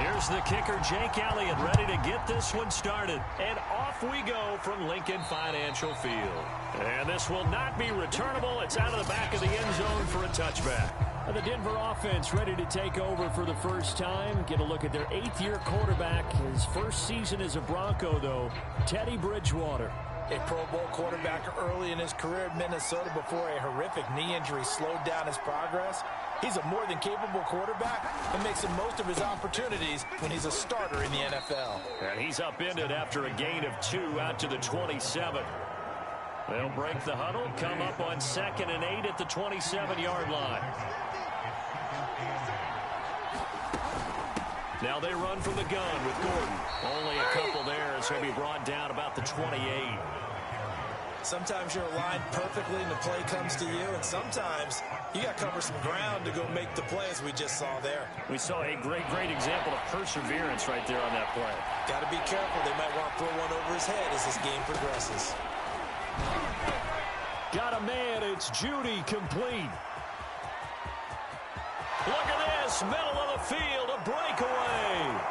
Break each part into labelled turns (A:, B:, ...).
A: Here's the kicker, Jake Elliott, ready to get this one started. And off we go from Lincoln Financial Field. And this will not be returnable. It's out of the back of the end zone for a touchback. And the Denver offense ready to take over for the first time. Get a look at their 8th-year quarterback. His first season as a Bronco, though, Teddy Bridgewater.
B: A Pro Bowl quarterback early in his career in Minnesota before a horrific knee injury slowed down his progress. He's a more than capable quarterback and makes the most of his opportunities when he's a starter in the NFL.
A: And he's upended after a gain of 2 out to the 27. They'll break the huddle, come up on 2nd and 8 at the 27-yard line. Now they run from the gun with Gordon. Only a couple there as he'll be brought down about the 28.
B: Sometimes you're aligned perfectly and the play comes to you, and sometimes you got to cover some ground to go make the play, as we just saw there.
A: We saw a great example of perseverance right there on that play.
B: Got to be careful. They might want to throw one over his head as this game progresses.
A: Got a man. It's Judy, complete. Look at this. Middle of the field, a breakaway.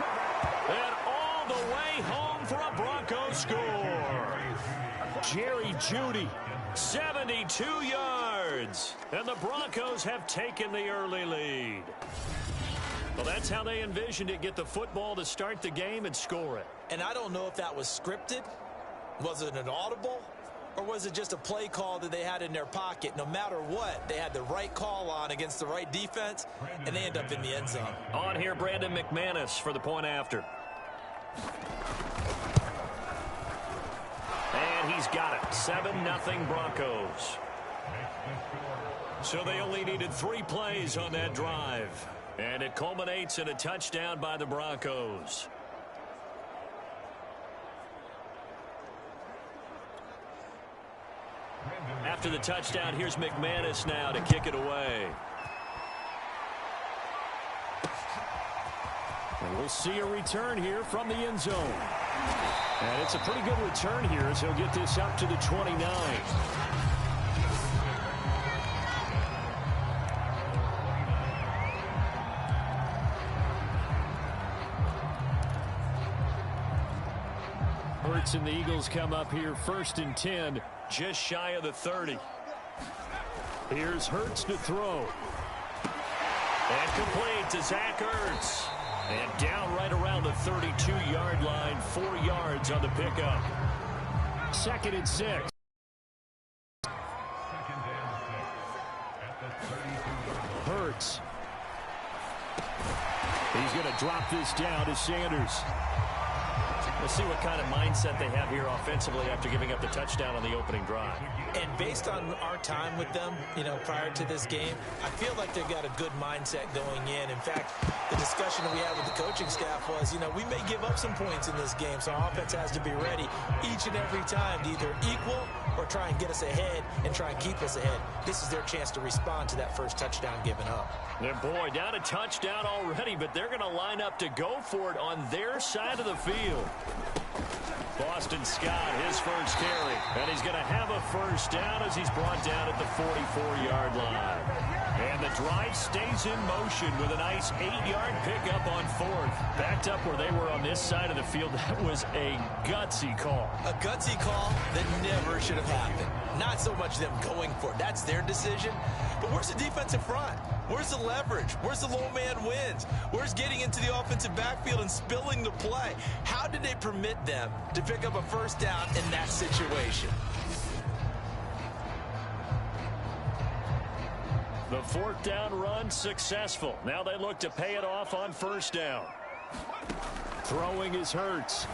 A: And all the way home for a Broncos score. Jerry Jeudy, 72 yards. And the Broncos have taken the early lead. Well, that's how they envisioned it. Get the football to start the game and score it.
B: And I don't know if that was scripted. Was it an audible? Or was it just a play call that they had in their pocket? No matter what, they had the right call on against the right defense, and they end up in the end zone.
A: On here, Brandon McManus for the point after. And he's got it. 7-0 Broncos. So they only needed 3 plays on that drive. And it culminates in a touchdown by the Broncos. After the touchdown, here's McManus now to kick it away. And we'll see a return here from the end zone. And it's a pretty good return here as he'll get this up to the 29. Hurts and the Eagles come up here 1st and 10, just shy of the 30. Here's Hurts to throw. And complete to Zach Ertz. And down right around the 32-yard line, 4 yards on the pickup. 2nd and 6. Hurts. He's going to drop this down to Sanders. We'll see what kind of mindset they have here offensively after giving up the touchdown on the opening drive.
B: And based on our time with them, prior to this game, I feel like they've got a good mindset going in. In fact, the discussion that we had with the coaching staff was, we may give up some points in this game, so our offense has to be ready each and every time to either equal or try and get us ahead and try and keep us ahead. This is their chance to respond to that first touchdown given up.
A: And boy, down a touchdown already, but they're going to line up to go for it on their side of the field. Boston Scott, his first carry, and he's going to have a first down as he's brought down at the 44-yard line. And the drive stays in motion with a nice 8-yard pickup on 4th. Backed up where they were on this side of the field. That was a gutsy call.
B: A gutsy call that never should have happened. Not so much them going for it. That's their decision. But where's the defensive front? Where's the leverage? Where's the low man wins? Where's getting into the offensive backfield and spilling the play? How did they permit them to pick up a first down in that situation?
A: The 4th down run successful. Now they look to pay it off on 1st down. Throwing is Hurts.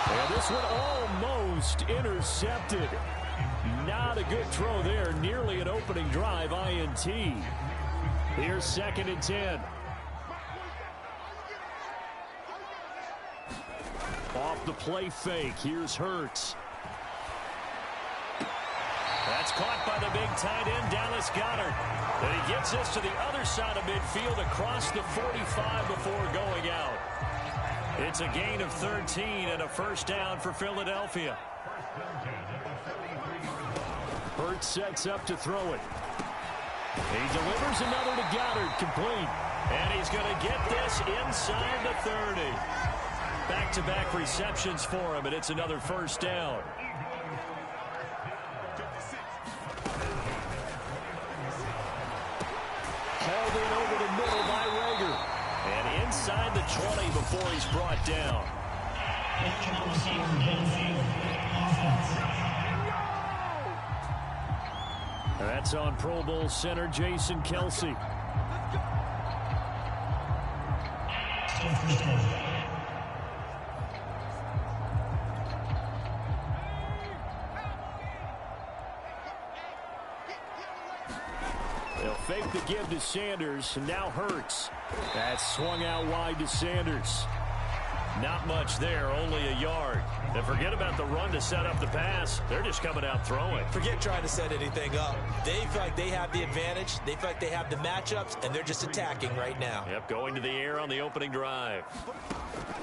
A: And this one almost intercepted. Not a good throw there. Nearly an opening drive INT. Here's 2nd and 10. Off the play fake. Here's Hurts. That's caught by the big tight end, Dallas Goedert. And he gets this to the other side of midfield across the 45 before going out. It's a gain of 13 and a first down for Philadelphia. Hurts sets up to throw it. He delivers another to Goedert, complete. And he's going to get this inside the 30. Back-to-back receptions for him, and it's another first down. Hauled in over the middle by Rager. And inside the 20 before he's brought down. That's on Pro Bowl center Jason Kelce. They'll fake the give to Sanders, and now Hurts. That's swung out wide to Sanders. Not much there, only a yard. And forget about the run to set up the pass. They're just coming out throwing.
B: Forget trying to set anything up. They feel like they have the advantage. They feel like they have the matchups, and they're just attacking right now.
A: Yep, going to the air on the opening drive.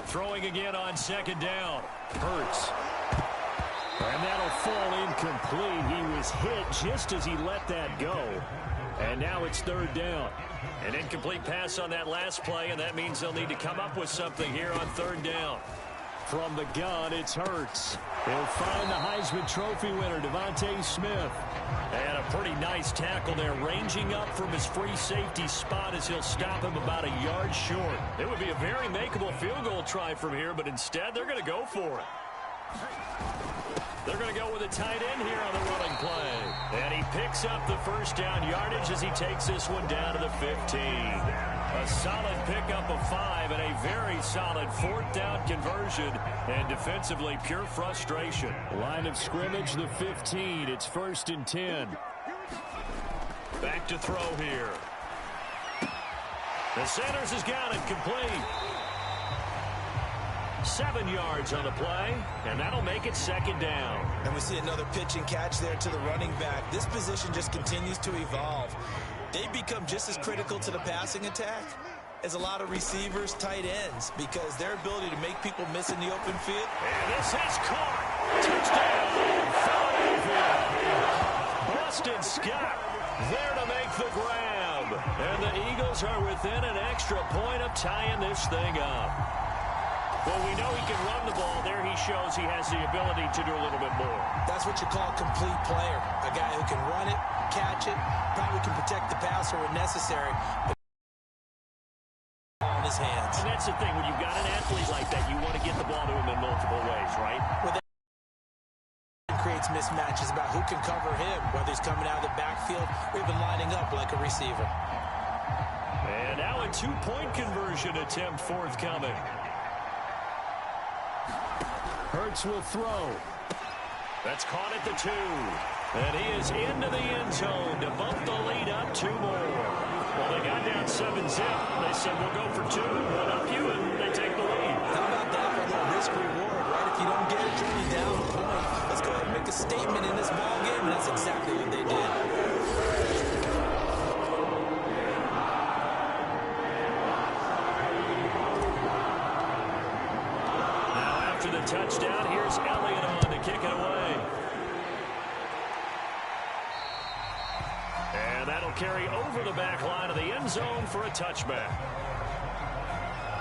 A: Throwing again on second down. Hurts. And that'll fall incomplete. He was hit just as he let that go. And now it's third down. An incomplete pass on that last play, and that means they'll need to come up with something here on third down. From the gun, it's Hurts. He'll find the Heisman Trophy winner, Devontae Smith. And a pretty nice tackle there, ranging up from his free safety spot as he'll stop him about a yard short. It would be a very makeable field goal try from here, but instead they're going to go for it. They're going to go with a tight end here on the running play. And he picks up the first down yardage as he takes this one down to the 15. A solid pickup of 5 and a very solid fourth down conversion. And defensively, pure frustration. Line of scrimmage, the 15. It's 1st and 10. Back to throw here. The Sanders has got it complete. 7 yards on the play, and that'll make it second down.
B: And we see another pitch and catch there to the running back. This position just continues to evolve. They become just as critical to the passing attack as a lot of receivers, tight ends, because their ability to make people miss in the open field.
A: And this is caught. Touchdown, Philadelphia. Boston Scott there to make the grab. And the Eagles are within an extra point of tying this thing up. Well, we know he can run the ball. There he shows he has the ability to do a little bit more.
B: That's what you call a complete player. A guy who can run it, catch it, probably can protect the passer when necessary. But in his hands.
A: And that's the thing. When you've got an athlete like that, you want to get the ball to him in multiple ways, right?
B: Well, that creates mismatches about who can cover him, whether he's coming out of the backfield or even lining up like a receiver.
A: And now a two-point conversion attempt forthcoming. Hurts will throw. That's caught at the 2. And he is into the end zone to bump the lead up 2 more. Well, they got down 7-zip. They said, we'll go for 2, one up you, and they take the lead.
B: How about that for a little risk-reward, right? If you don't get it, you're only down a point. Let's go ahead and make a statement in this ball game, and that's exactly what they did.
A: Touchdown. Here's Elliott on to kick it away. And that'll carry over the back line of the end zone for a touchback.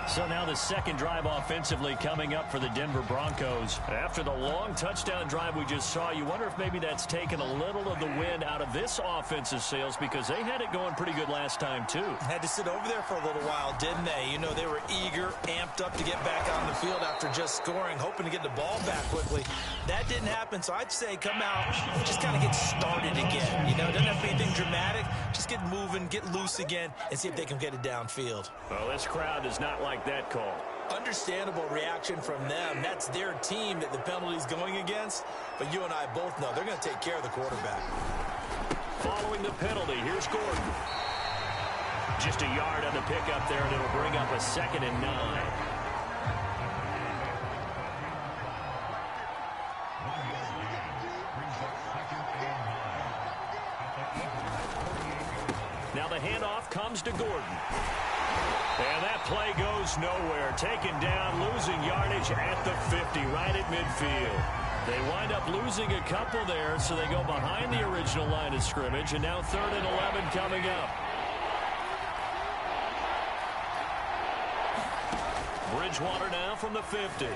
A: So now the second drive offensively coming up for the Denver Broncos. After the long touchdown drive we just saw, you wonder if maybe that's taken a little of the wind out of this offensive sails, because they had it going pretty good last time too.
B: Had to sit over there for a little while, didn't they? You know, they were eager, amped up to get back on the field after just scoring, hoping to get the ball back quickly. That didn't happen, so I'd say come out, just kind of get started again. You know, it doesn't have to be anything dramatic. Just get moving, get loose again, and see if they can get it downfield.
A: Well, this crowd does not like that call.
B: Understandable reaction from them. That's their team that the penalty's going against. But you and I both know they're going to take care of the quarterback.
A: Following the penalty, here's Gordon. Just a yard on the pickup there, and it'll bring up a 2nd and 9. Now the handoff comes to Gordon. And that play goes nowhere. Taken down, losing yardage at the 50, right at midfield. They wind up losing a couple there, so they go behind the original line of scrimmage, and now 3rd and 11 coming up. Bridgewater now from the 50.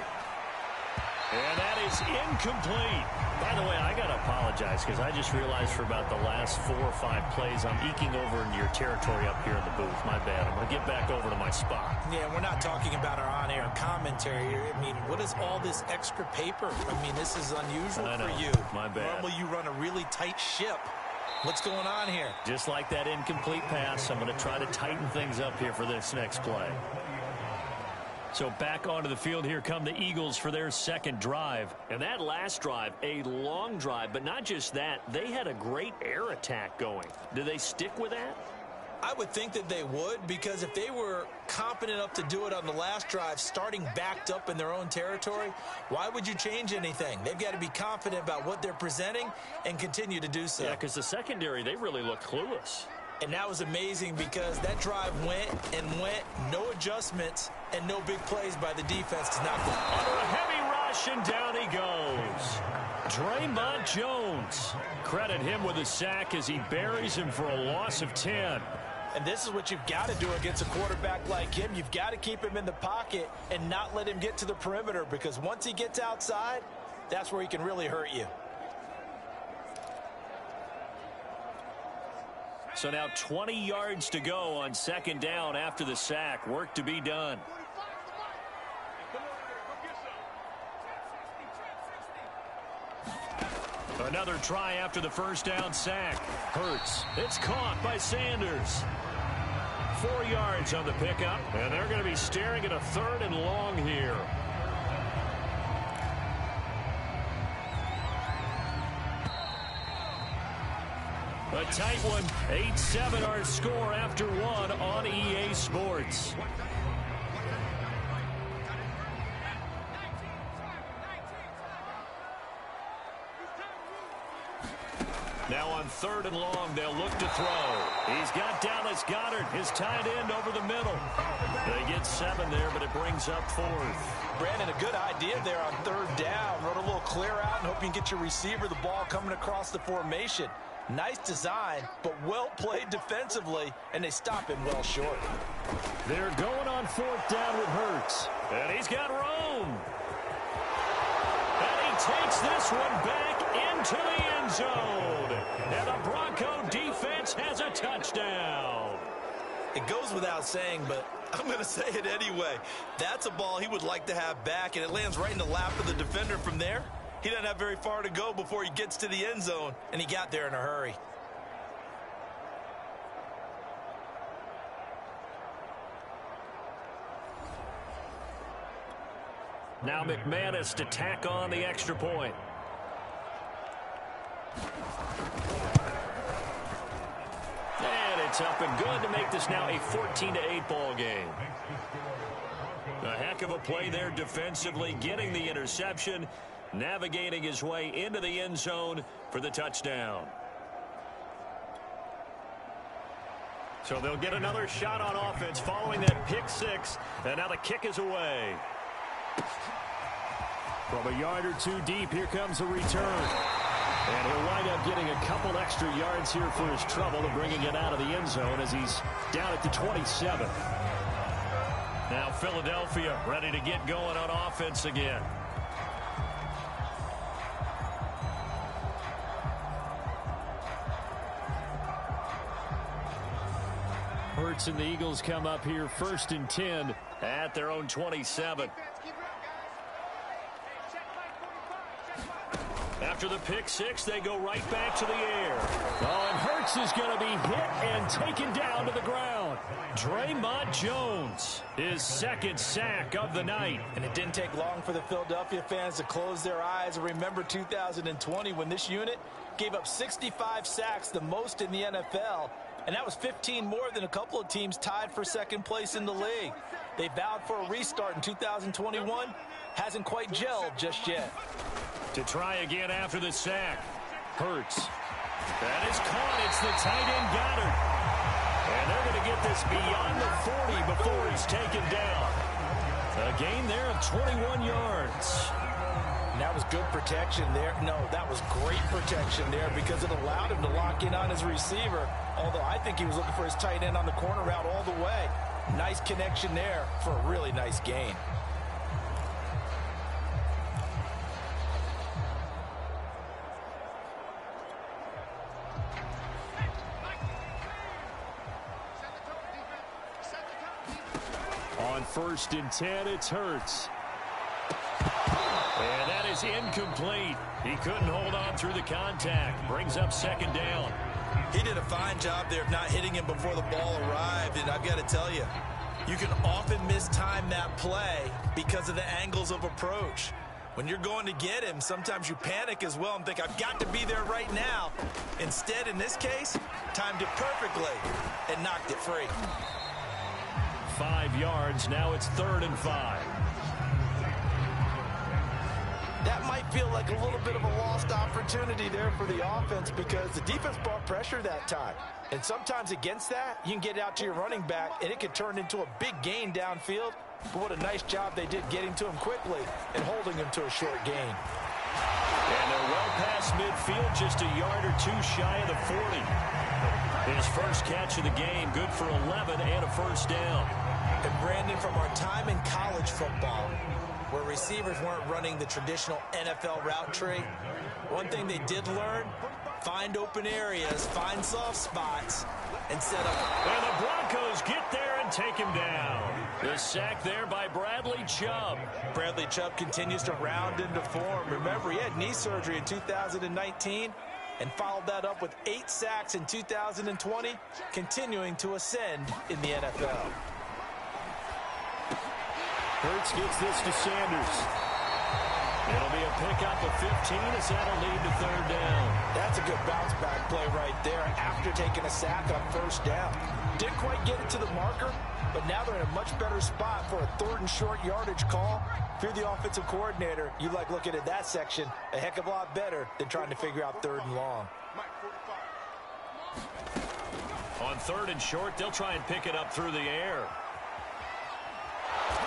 A: And that is incomplete. By the way, I got to apologize because I just realized for about the last 4 or 5 plays, I'm eking over into your territory up here in the booth. My bad. I'm going to get back over to my spot.
B: Yeah, we're not talking about our on-air commentary here. I mean, what is all this extra paper? I mean, this is unusual for you.
A: My bad.
B: Normally you run a really tight ship. What's going on here?
A: Just like that incomplete pass, I'm going to try to tighten things up here for this next play. So back onto the field here come the Eagles for their second drive. And that last drive, a long drive, but not just that, they had a great air attack going. Do they stick with that?
B: I would think that they would, because if they were confident enough to do it on the last drive, starting backed up in their own territory, why would you change anything? They've got to be confident about what they're presenting and continue to do so.
A: Yeah, because the secondary, they really look clueless.
B: And that was amazing because that drive went and went, no adjustments, and no big plays by the defense to knock them.
A: Under a heavy rush, and down he goes. Draymond Jones. Credit him with a sack as he buries him for a loss of 10.
B: And this is what you've got to do against a quarterback like him. You've got to keep him in the pocket and not let him get to the perimeter, because once he gets outside, that's where he can really hurt you.
A: So now 20 yards to go on second down after the sack. Work to be done. Another try after the first down sack. Hurts. It's caught by Sanders. 4 yards on the pickup, and they're going to be staring at a 3rd and long here. A tight one. 8-7 our score after 1 on EA Sports. Now on 3rd and long, they'll look to throw. He's got Dallas Goedert, his tight end, over the middle. They get 7 there, but it brings up 4th.
B: Brandon, a good idea there on 3rd down. Run a little clear out and hope you can get your receiver the ball coming across the formation. Nice design, but well played defensively, and they stop him well short.
A: They're going on 4th down with Hurts. And he's got room. And he takes this one back into the end zone. And the Bronco defense has a touchdown.
B: It goes without saying, but I'm going to say it anyway. That's a ball he would like to have back, and it lands right in the lap of the defender from there. He doesn't have very far to go before he gets to the end zone, and he got there in a hurry.
A: Now McManus to tack on the extra point. And it's up and good to make this now a 14-8 ball game. A heck of a play there defensively, getting the interception, navigating his way into the end zone for the touchdown. So they'll get another shot on offense following that pick 6, and now the kick is away. From a yard or 2 deep, here comes a return. And he'll wind up getting a couple extra yards here for his trouble and bringing it out of the end zone as he's down at the 27. Now Philadelphia ready to get going on offense again. Hurts and the Eagles come up here 1st and 10 at their own 27. After the pick 6, they go right back to the air. Oh, and Hurts is going to be hit and taken down to the ground. Draymond Jones, his 2nd sack of the night.
B: And it didn't take long for the Philadelphia fans to close their eyes and remember 2020 when this unit gave up 65 sacks, the most in the NFL. And that was 15 more than a couple of teams tied for 2nd place in the league. They vowed for a restart in 2021. Hasn't quite gelled just yet.
A: To try again after the sack. Hurts. That is caught. It's the tight end Goedert. And they're going to get this beyond the 40 before he's taken down. A gain there of 21 yards.
B: And that was good protection there. No, that was great protection there because it allowed him to lock in on his receiver. Although I think he was looking for his tight end on the corner route all the way. Nice connection there for a really nice gain.
A: On 1st and 10, it's Hurts. And that is incomplete. He couldn't hold on through the contact. Brings up 2nd down.
B: He did a fine job there of not hitting him before the ball arrived, and I've got to tell you, you can often mistime that play because of the angles of approach. When you're going to get him, sometimes you panic as well and think, I've got to be there right now. Instead, in this case, timed it perfectly and knocked it free.
A: 5 yards. Now it's 3rd and 5.
B: That might feel like a little bit of a lost opportunity there for the offense because the defense brought pressure that time. And sometimes against that, you can get out to your running back, and it could turn into a big gain downfield. But what a nice job they did getting to him quickly and holding him to a short gain.
A: And they're well past midfield, just a yard or two shy of the 40. His first catch of the game, good for 11 and a 1st down.
B: And Brandon, from our time in college football, where receivers weren't running the traditional NFL route tree, one thing they did learn, find open areas, find soft spots, and set up.
A: And the Broncos get there and take him down. The sack there by Bradley Chubb.
B: Bradley Chubb continues to round into form. Remember, he had knee surgery in 2019 and followed that up with 8 sacks in 2020, continuing to ascend in the NFL.
A: Hurts gets this to Sanders. It'll be a pickup of 15 as that'll lead to 3rd down.
B: That's a good bounce-back play right there after taking a sack on 1st down. Didn't quite get it to the marker, but now they're in a much better spot for a 3rd and short yardage call. If you're the offensive coordinator, you like looking at that section a heck of a lot better than trying to figure out 3rd and long.
A: On 3rd and short, they'll try and pick it up through the air.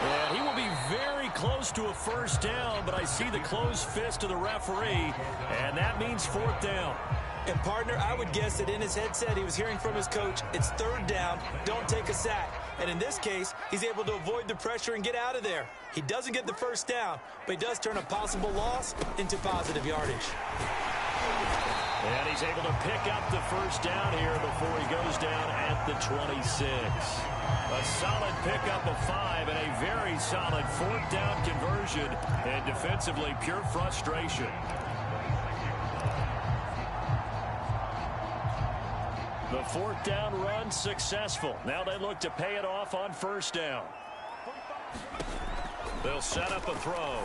A: And he will be very close to a 1st down, but I see the closed fist of the referee, and that means 4th down.
B: And, partner, I would guess that in his headset he was hearing from his coach, it's 3rd down, don't take a sack. And in this case, he's able to avoid the pressure and get out of there. He doesn't get the 1st down, but he does turn a possible loss into positive yardage.
A: And he's able to pick up the 1st down here before he goes down at the 26. A solid pickup of 5 and a very solid 4th down conversion. And defensively, pure frustration. The 4th down run successful. Now they look to pay it off on 1st down. They'll set up a throw.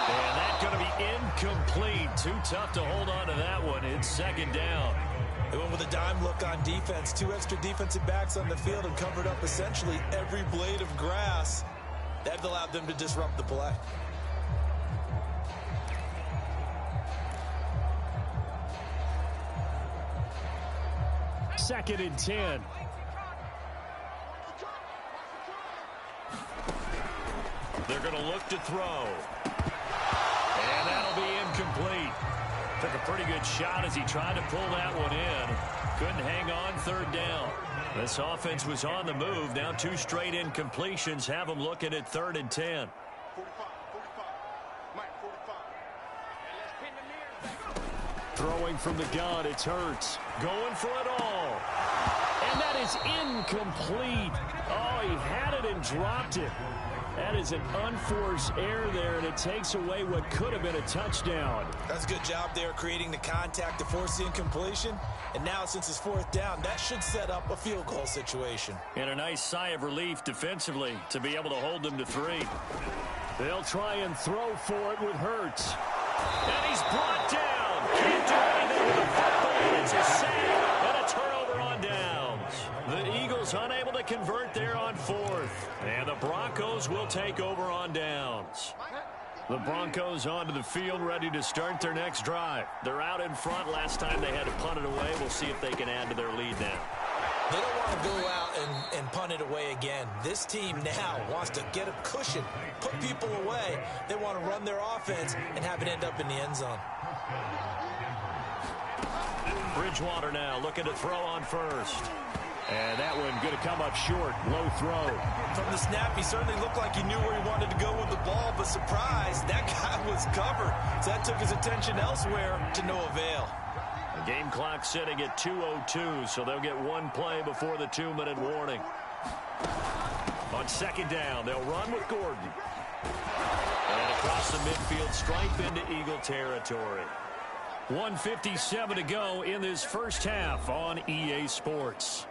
A: And that's going to be incomplete. Too tough to hold on to that one. It's 2nd down.
B: They went with a dime look on defense. 2 extra defensive backs on the field and covered up essentially every blade of grass. That allowed them to disrupt the play.
A: Second and 10. They're going to look to throw. And that'll be incomplete. Took a pretty good shot as he tried to pull that one in. Couldn't hang on 3rd down. This offense was on the move. Now 2 straight incompletions have them looking at 3rd and 10. Throwing from the gun, it's Hurts. Going for it all. And that is incomplete. Oh, he had it and dropped it. That is an unforced error there, and it takes away what could have been a touchdown.
B: That's a good job there creating the contact to force the incompletion. And now, since it's 4th down, that should set up a field goal situation.
A: And a nice sigh of relief defensively to be able to hold them to 3. They'll try and throw for it with Hurts. And he's brought down. Can't do anything with the football, and it's a sack and a turnover on downs. The Eagles unable to convert there on 4th. And the Broncos will take over on downs. The Broncos onto the field, ready to start their next drive. They're out in front. Last time they had to punt it away. We'll see if they can add to their lead now.
B: They don't want to go out and punt it away again. This team now wants to get a cushion, put people away. They want to run their offense and have it end up in the end zone.
A: Bridgewater now looking to throw on 1st. And that one going to come up short. Low throw.
B: From the snap, he certainly looked like he knew where he wanted to go with the ball, but surprise, that guy was covered. So that took his attention elsewhere to no avail.
A: The game clock sitting at 2:02, so they'll get one play before the 2-minute warning. On second down, they'll run with Gordon. And across the midfield stripe into Eagle territory. 1:57 to go in this first half on EA Sports.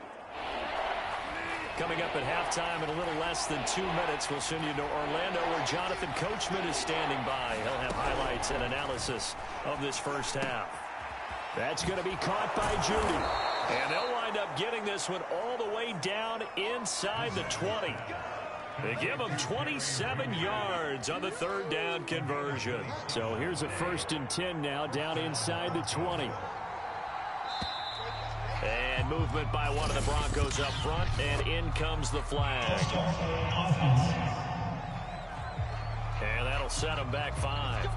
A: Coming up at halftime in a little less than 2 minutes, we'll send you to Orlando where Jonathan Coachman is standing by. He'll have highlights and analysis of this first half. That's going to be caught by Judy. And they'll wind up getting this one all the way down inside the 20. They give him 27 yards on the third down conversion. So here's a 1st and 10 now down inside the 20. And movement by one of the Broncos up front, and in comes the flag. And that'll set them back 5.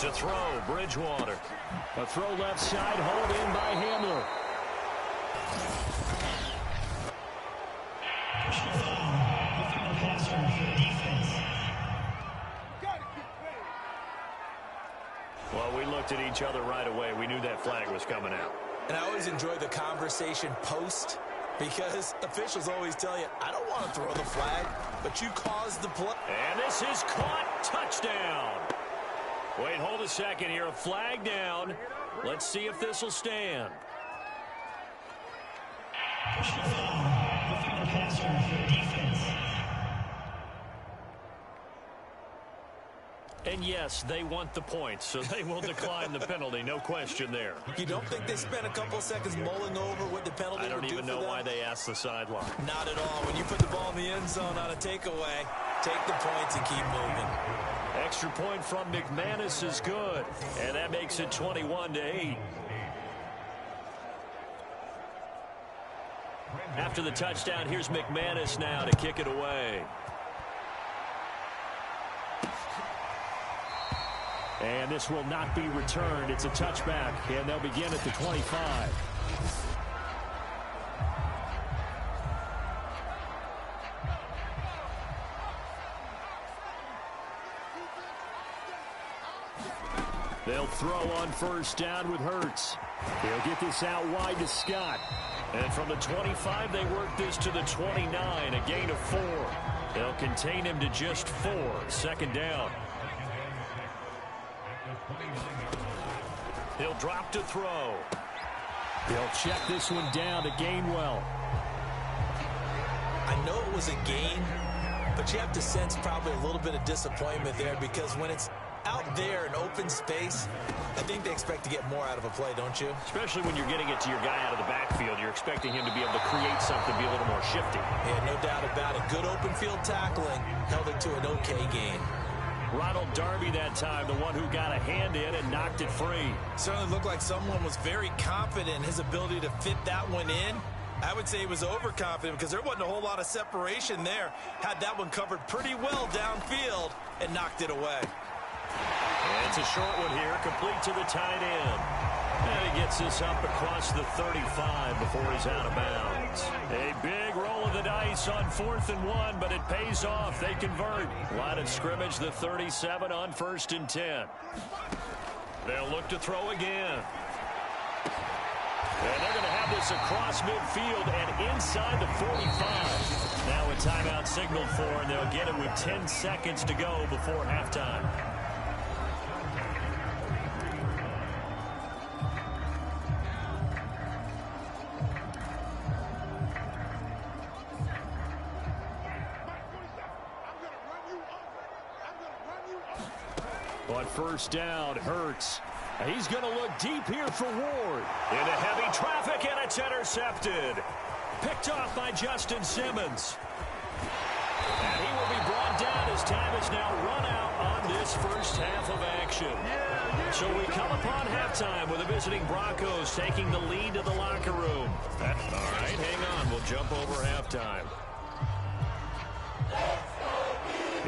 A: To throw, Bridgewater. A throw left side, hauled in by Hamler. Well, we looked at each other right away. We knew that flag was coming out.
B: And I always enjoy the conversation post, because officials always tell you, I don't want to throw the flag, but you caused the play.
A: And this is caught. Touchdown. Wait, hold a second here. A flag down. Let's see if this will stand. And yes, they want the points, so they will decline the penalty. No question there.
B: You don't think they spent a couple seconds mulling over what the penalty would do for them?
A: I don't even know why they asked the sideline.
B: Not at all. When you put the ball in the end zone on a takeaway, take the points and keep moving.
A: Extra point from McManus is good, and that makes it 21-8. After the touchdown, here's McManus now to kick it away. And this will not be returned. It's a touchback, and they'll begin at the 25. They'll throw on first down with Hurts. He'll get this out wide to Scott. And from the 25, they work this to the 29, a gain of 4. They'll contain him to just 4. Second down. He'll drop to throw. They'll check this one down to Gainwell.
B: I know it was a gain, but you have to sense probably a little bit of disappointment there, because when it's out there in open space, I think they expect to get more out of a play, don't you?
A: Especially when you're getting it to your guy out of the backfield. You're expecting him to be able to create something, be a little more shifty.
B: Yeah, no doubt about it. Good open field tackling held it to an okay gain.
A: Ronald Darby that time, the one who got a hand in and knocked it free.
B: Certainly looked like someone was very confident in his ability to fit that one in. I would say he was overconfident, because there wasn't a whole lot of separation there. Had that one covered pretty well downfield and knocked it away.
A: And it's a short one here, complete to the tight end. And he gets this up across the 35 before he's out of bounds. A big roll of the dice on 4th and 1, but it pays off. They convert. Line of scrimmage, the 37 on 1st and 10. They'll look to throw again. And they're going to have this across midfield and inside the 45. Now a timeout signaled for, and they'll get it with 10 seconds to go before halftime. On first down, Hurts. He's going to look deep here for Ward. Into heavy traffic, and it's intercepted. Picked off by Justin Simmons. And he will be brought down as time is now run out on this first half of action. So we come upon halftime with the visiting Broncos taking the lead to the locker room. All right, hang on. We'll jump over halftime.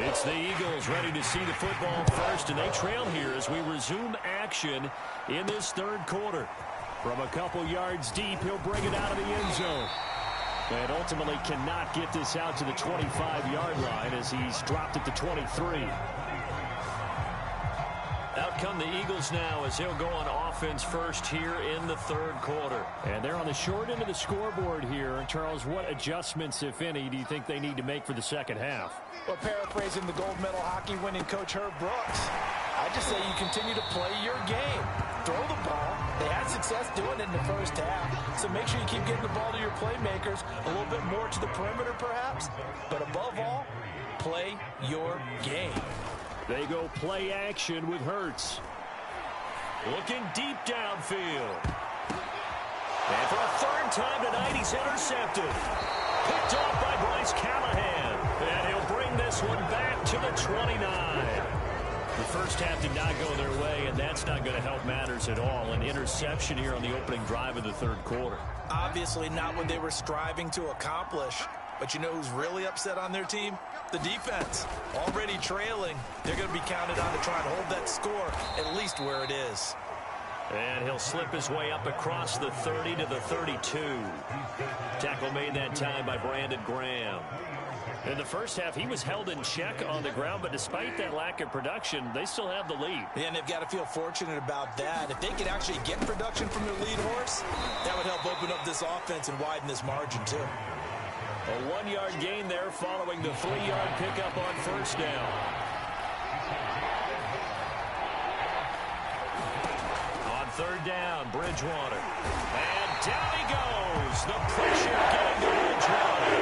A: It's the Eagles ready to see the football first, and they trail here as we resume action in this third quarter. From a couple yards deep, he'll bring it out of the end zone. And ultimately cannot get this out to the 25-yard line as he's dropped it to 23. Out come the Eagles now as he'll go on offense first here in the third quarter. And they're on the short end of the scoreboard here. Charles, what adjustments, if any, do you think they need to make for the second half?
B: Well, paraphrasing the gold medal hockey winning coach Herb Brooks, I just say you continue to play your game. Throw the ball. They had success doing it in the first half. So make sure you keep getting the ball to your playmakers, a little bit more to the perimeter perhaps. But above all, play your game.
A: They go play action with Hurts. Looking deep downfield. And for a third time tonight, he's intercepted. Picked off by Bryce Callahan. And he'll bring this one back to the 29. The first half did not go their way, and that's not going to help matters at all. An interception here on the opening drive of the third quarter.
B: Obviously not what they were striving to accomplish. But you know who's really upset on their team? The defense. Already trailing. They're going to be counted on to try and hold that score at least where it is.
A: And he'll slip his way up across the 30 to the 32. Tackle made that time by Brandon Graham. In the first half, he was held in check on the ground, but despite that lack of production, they still have the lead.
B: Yeah, and they've got to feel fortunate about that. If they could actually get production from their lead horse, that would help open up this offense and widen this margin, too.
A: A 1-yard gain there following the 3-yard pickup on first down. On third down, Bridgewater. And down he goes. The pressure getting to Bridgewater.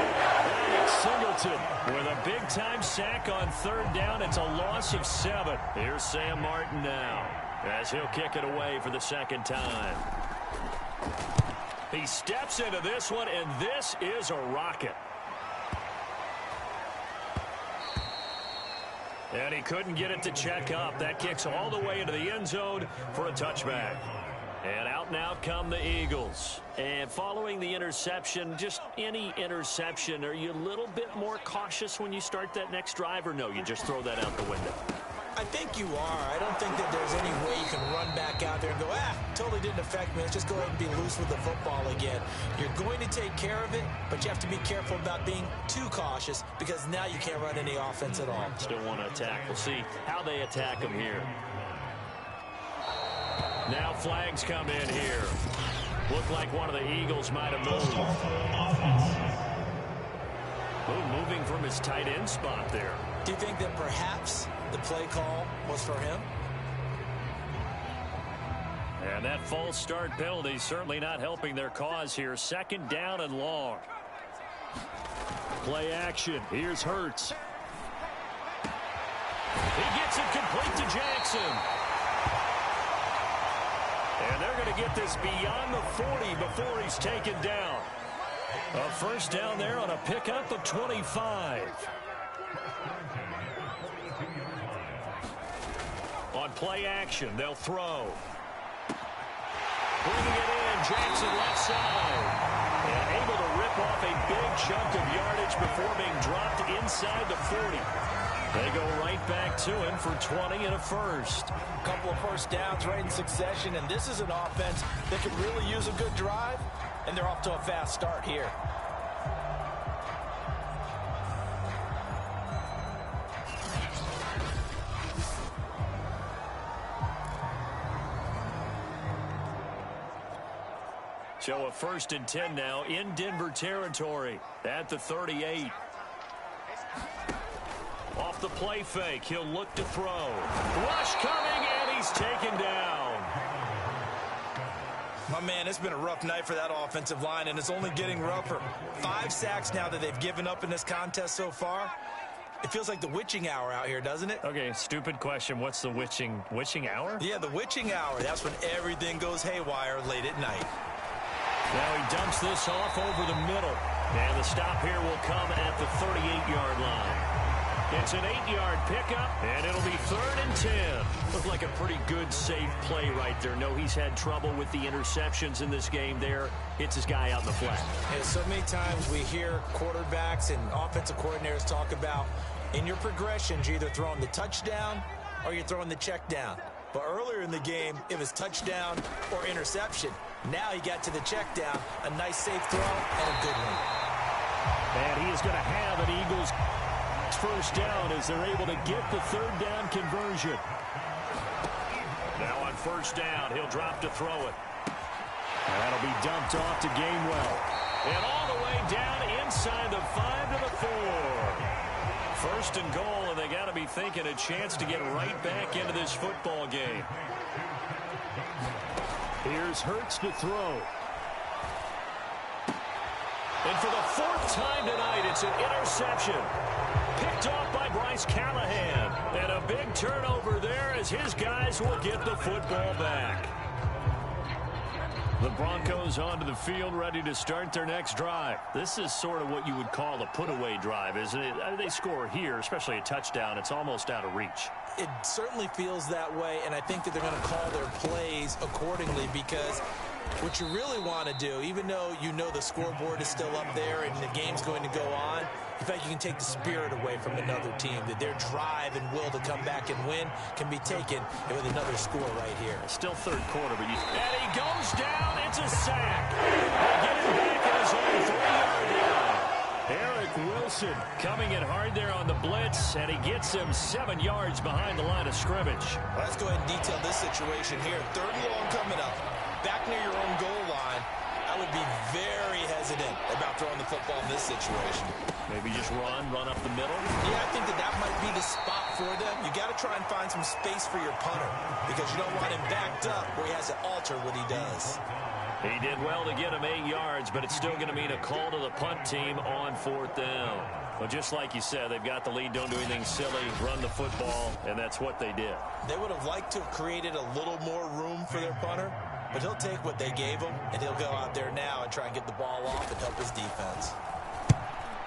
A: And it's Singleton with a big-time sack on third down. It's a loss of 7. Here's Sam Martin now as he'll kick it away for the second time. He steps into this one, and this is a rocket. And he couldn't get it to check up. That kicks all the way into the end zone for a touchback. And out and out come the Eagles. And following the interception, just any interception, are you a little bit more cautious when you start that next drive, or no, you just throw that out the window?
B: I think you are. I don't think that there's any way you can run back out there and go, totally didn't affect me. Let's just go ahead and be loose with the football again. You're going to take care of it, but you have to be careful about being too cautious because now you can't run any offense at all.
A: Still want to attack. We'll see how they attack them here. Now flags come in here. Looked like one of the Eagles might have moved. Moving from his tight end spot there.
B: Do you think that perhaps the play call was for him?
A: And that false start penalty certainly not helping their cause here. Second down and long. Play action. Here's Hurts. He gets it complete to Jackson. And they're going to get this beyond the 40 before he's taken down. A first down there on a pickup of 25. On play action, they'll throw. Bringing it in, Jackson left side. And able to rip off a big chunk of yardage before being dropped inside the 40. They go right back to him for 20 and a first.
B: A couple of first downs right in succession, and this is an offense that could really use a good drive, and they're off to a fast start here.
A: So a 1st and 10 now in Denver territory at the 38. Off the play fake, he'll look to throw. Rush coming, and he's taken down.
B: My man, it's been a rough night for that offensive line, and it's only getting rougher. 5 sacks now that they've given up in this contest so far. It feels like the witching hour out here, doesn't it?
A: Okay, stupid question. What's the witching hour?
B: Yeah, the witching hour. That's when everything goes haywire late at night.
A: Now he dumps this off over the middle. And the stop here will come at the 38-yard line. It's an 8-yard pickup, and it'll be 3rd and 10. Looked like a pretty good, safe play right there. No, he's had trouble with the interceptions in this game there. Hits his guy out in the flat.
B: And so many times we hear quarterbacks and offensive coordinators talk about, In your progressions, you're either throwing the touchdown or you're throwing the check down. But earlier in the game, it was touchdown or interception. Now he got to the check down, a nice safe throw, and a good one.
A: And he is going to have an Eagles first down as they're able to get the third down conversion. Now on first down, he'll drop to throw it. And that'll be dumped off to Gainwell. And all the way down inside the 5 to the 4. First and goal, and they got to be thinking a chance to get right back into this football game. Here's Hurts to throw. And for the 4th time tonight, it's an interception. Picked off by Bryce Callahan. And a big turnover there as his guys will get the football back. The Broncos onto the field, ready to start their next drive. This is sort of what you would call a put-away drive, isn't it? I mean, they score here, especially a touchdown. It's almost out of reach.
B: It certainly feels that way, and I think that they're going to call their plays accordingly because what you really want to do, even though you know the scoreboard is still up there and the game's going to go on, in fact, you can take the spirit away from another team, that their drive and will to come back and win can be taken with another score right here.
A: Still third quarter, but and he goes down. It's a sack. They get him back at his own 3-yard line. Eric Wilson coming in hard there on the blitz, and he gets him 7 yards behind the line of scrimmage.
B: Well, let's go ahead and detail this situation here. 3rd and long coming up. Back near your own goal line. I would be very hesitant about throwing the football in this situation.
A: Maybe just run up the middle?
B: Yeah, I think that might be the spot for them. You got to try and find some space for your punter because you don't want him backed up where he has to alter what he does.
A: He did well to get him 8 yards, but it's still going to mean a call to the punt team on 4th down. Well, just like you said, they've got the lead, don't do anything silly, run the football, and that's what they did. They
B: would have liked to have created a little more room for their punter, but he'll take what they gave him, and he'll go out there now and try and get the ball off and help his defense.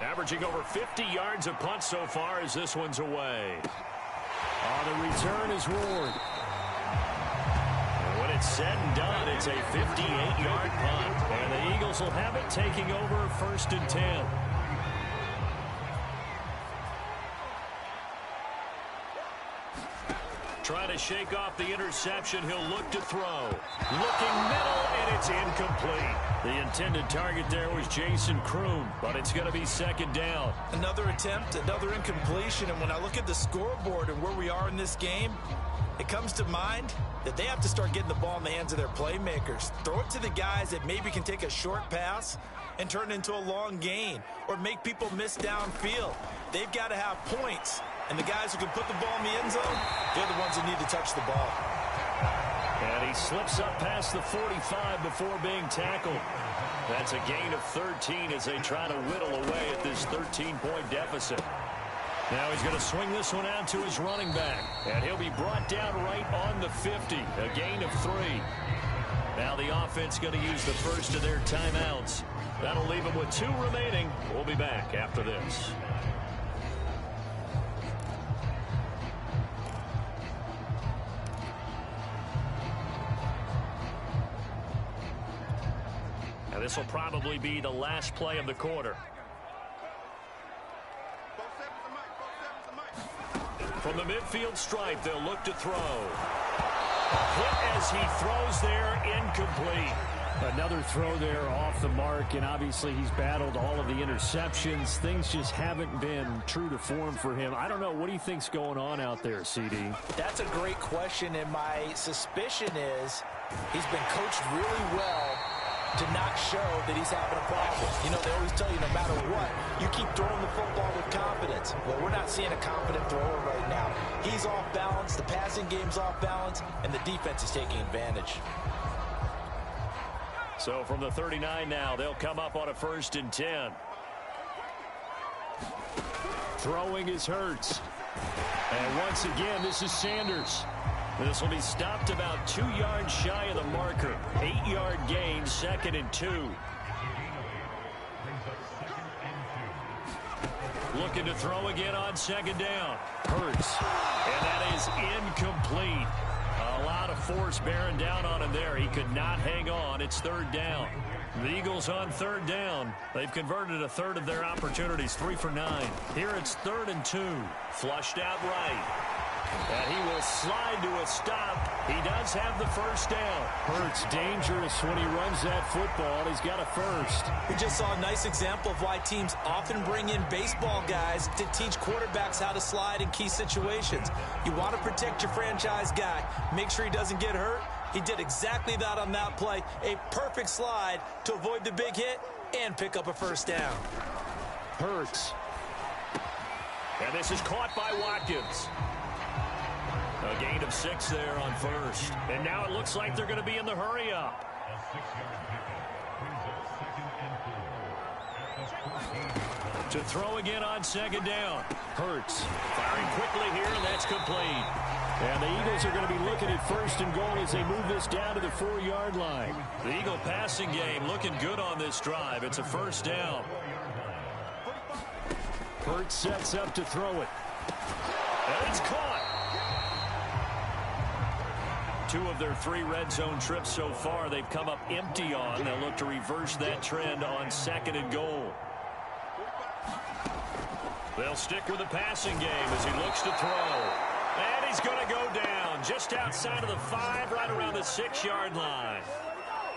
A: Averaging over 50 yards a punt so far as this one's away. The return is Ward. And when it's said and done, it's a 58-yard punt. And the Eagles will have it taking over 1st and 10. Trying to shake off the interception. He'll look to throw. Looking middle, and it's incomplete. The intended target there was Jason Kroon, but it's going to be 2nd down.
B: Another attempt, another incompletion, and when I look at the scoreboard and where we are in this game, it comes to mind that they have to start getting the ball in the hands of their playmakers. Throw it to the guys that maybe can take a short pass and turn it into a long gain or make people miss downfield. They've got to have points. And the guys who can put the ball in the end zone, they're the ones that need to touch the ball.
A: And he slips up past the 45 before being tackled. That's a gain of 13 as they try to whittle away at this 13-point deficit. Now he's going to swing this one out to his running back. And he'll be brought down right on the 50, a gain of 3. Now the offense going to use the first of their timeouts. That'll leave them with 2 remaining. We'll be back after this. This will probably be the last play of the quarter. From the midfield stripe, they'll look to throw. Hit as he throws there, incomplete.
C: Another throw there off the mark, and obviously he's battled all of the interceptions. Things just haven't been true to form for him. I don't know. What do you think's going on out there, CD?
B: That's a great question, and my suspicion is he's been coached really well to not show that he's having a problem. You know, they always tell you no matter what, you keep throwing the football with confidence. Well, we're not seeing a confident thrower right now. He's off balance, the passing game's off balance, and the defense is taking advantage.
A: So from the 39 now, they'll come up on a 1st and 10. Throwing is Hurts. And once again, this is Sanders. This will be stopped about 2 yards shy of the marker. 8-yard gain, 2nd and 2. Looking to throw again on 2nd down. Hurts. And that is incomplete. a lot of force bearing down on him there. He could not hang on. It's third down. The Eagles on third down. They've converted a third of their opportunities, 3 for 9. Here it's 3rd and 2. Flushed out right. And he will slide to a stop. He does have the first down.
C: Hurts dangerous when he runs that football. He's got a first.
B: We just saw a nice example of why teams often bring in baseball guys to teach quarterbacks how to slide in key situations. You want to protect your franchise guy. Make sure he doesn't get hurt. He did exactly that on that play. A perfect slide to avoid the big hit and pick up a first down.
C: Hurts.
A: And this is caught by Watkins. A gain of 6 there on first. And now it looks like they're going to be in the hurry-up. To throw again on 2nd down.
C: Hurts.
A: Firing quickly here, and that's complete.
C: And the Eagles are going to be looking at 1st and goal as they move this down to the 4-yard line.
A: The Eagle passing game looking good on this drive. It's a first down.
C: Hurts sets up to throw it.
A: And it's caught. 2 of their 3 red zone trips so far they've come up empty on. They'll look to reverse that trend on 2nd and goal. They'll stick with the passing game as he looks to throw. And he's going to go down just outside of the 5, right around the 6-yard line.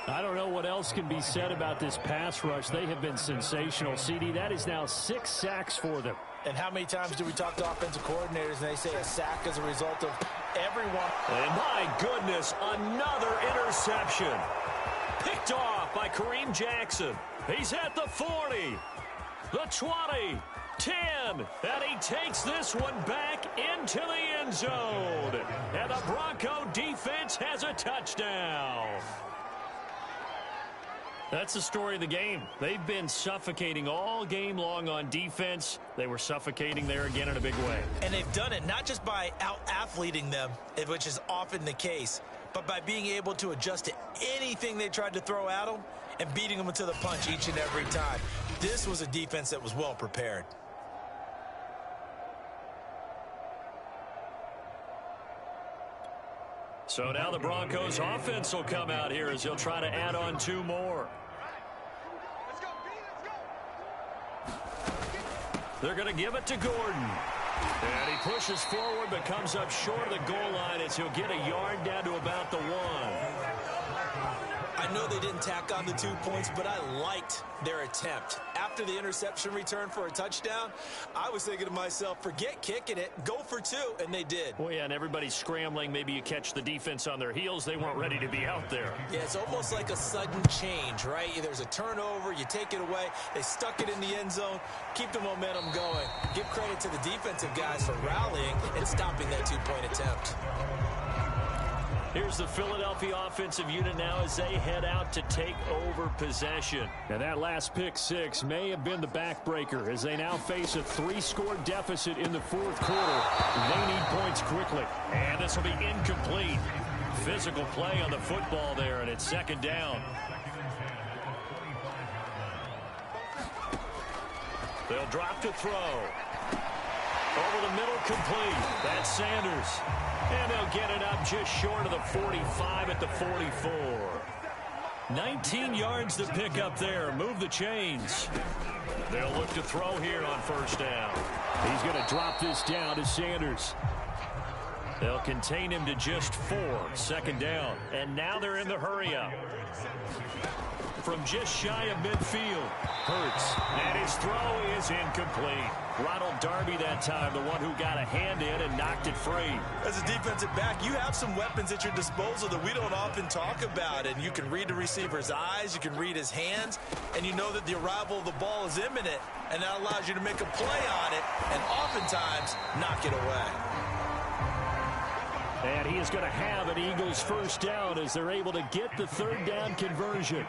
C: I don't know what else can be said about this pass rush. They have been sensational. CD, that is now 6 sacks for them.
B: And how many times do we talk to offensive coordinators and they say a sack as a result of everyone?
A: And my goodness, another interception. Picked off by Kareem Jackson. He's at the 40, the 20, 10, and he takes this one back into the end zone. And the Bronco defense has a touchdown. That's the story of the game. They've been suffocating all game long on defense. They were suffocating there again in a big way.
B: And they've done it not just by out-athleting them, which is often the case, but by being able to adjust to anything they tried to throw at them and beating them to the punch each and every time. This was a defense that was well prepared.
A: So now the Broncos offense will come out here as they'll try to add on 2 more. They're going to give it to Gordon. And he pushes forward but comes up short of the goal line as he'll get a yard down to about the 1.
B: I know they didn't tack on the 2 points, but I liked their attempt. After the interception return for a touchdown, I was thinking to myself, forget kicking it, go for 2, and they did.
A: Well, yeah, and everybody's scrambling. Maybe you catch the defense on their heels. They weren't ready to be out there.
B: Yeah, it's almost like a sudden change, right? There's a turnover, you take it away, they stuck it in the end zone, keep the momentum going. Give credit to the defensive guys for rallying and stopping that 2-point attempt.
A: Here's the Philadelphia offensive unit now as they head out to take over possession.
C: And that last pick 6 may have been the backbreaker as they now face a 3-score deficit in the 4th quarter. They need points quickly.
A: And this will be incomplete. Physical play on the football there, and it's 2nd down. They'll drop to throw. Over the middle, complete. That's Sanders. And they'll get it up just short of the 45 at the 44. 19 yards to pick up there. Move the chains. They'll look to throw here on 1st down.
C: He's going to drop this down to Sanders.
A: They'll contain him to just 4. 2nd down. And now they're in the hurry-up. From just shy of midfield. Hurts. And his throw is incomplete. Ronald Darby that time, the one who got a hand in and knocked it free.
B: As a defensive back, you have some weapons at your disposal that we don't often talk about. And you can read the receiver's eyes, you can read his hands, and you know that the arrival of the ball is imminent. And that allows you to make a play on it and oftentimes knock it away.
C: And he is going to have an Eagles 1st down as they're able to get the 3rd down conversion.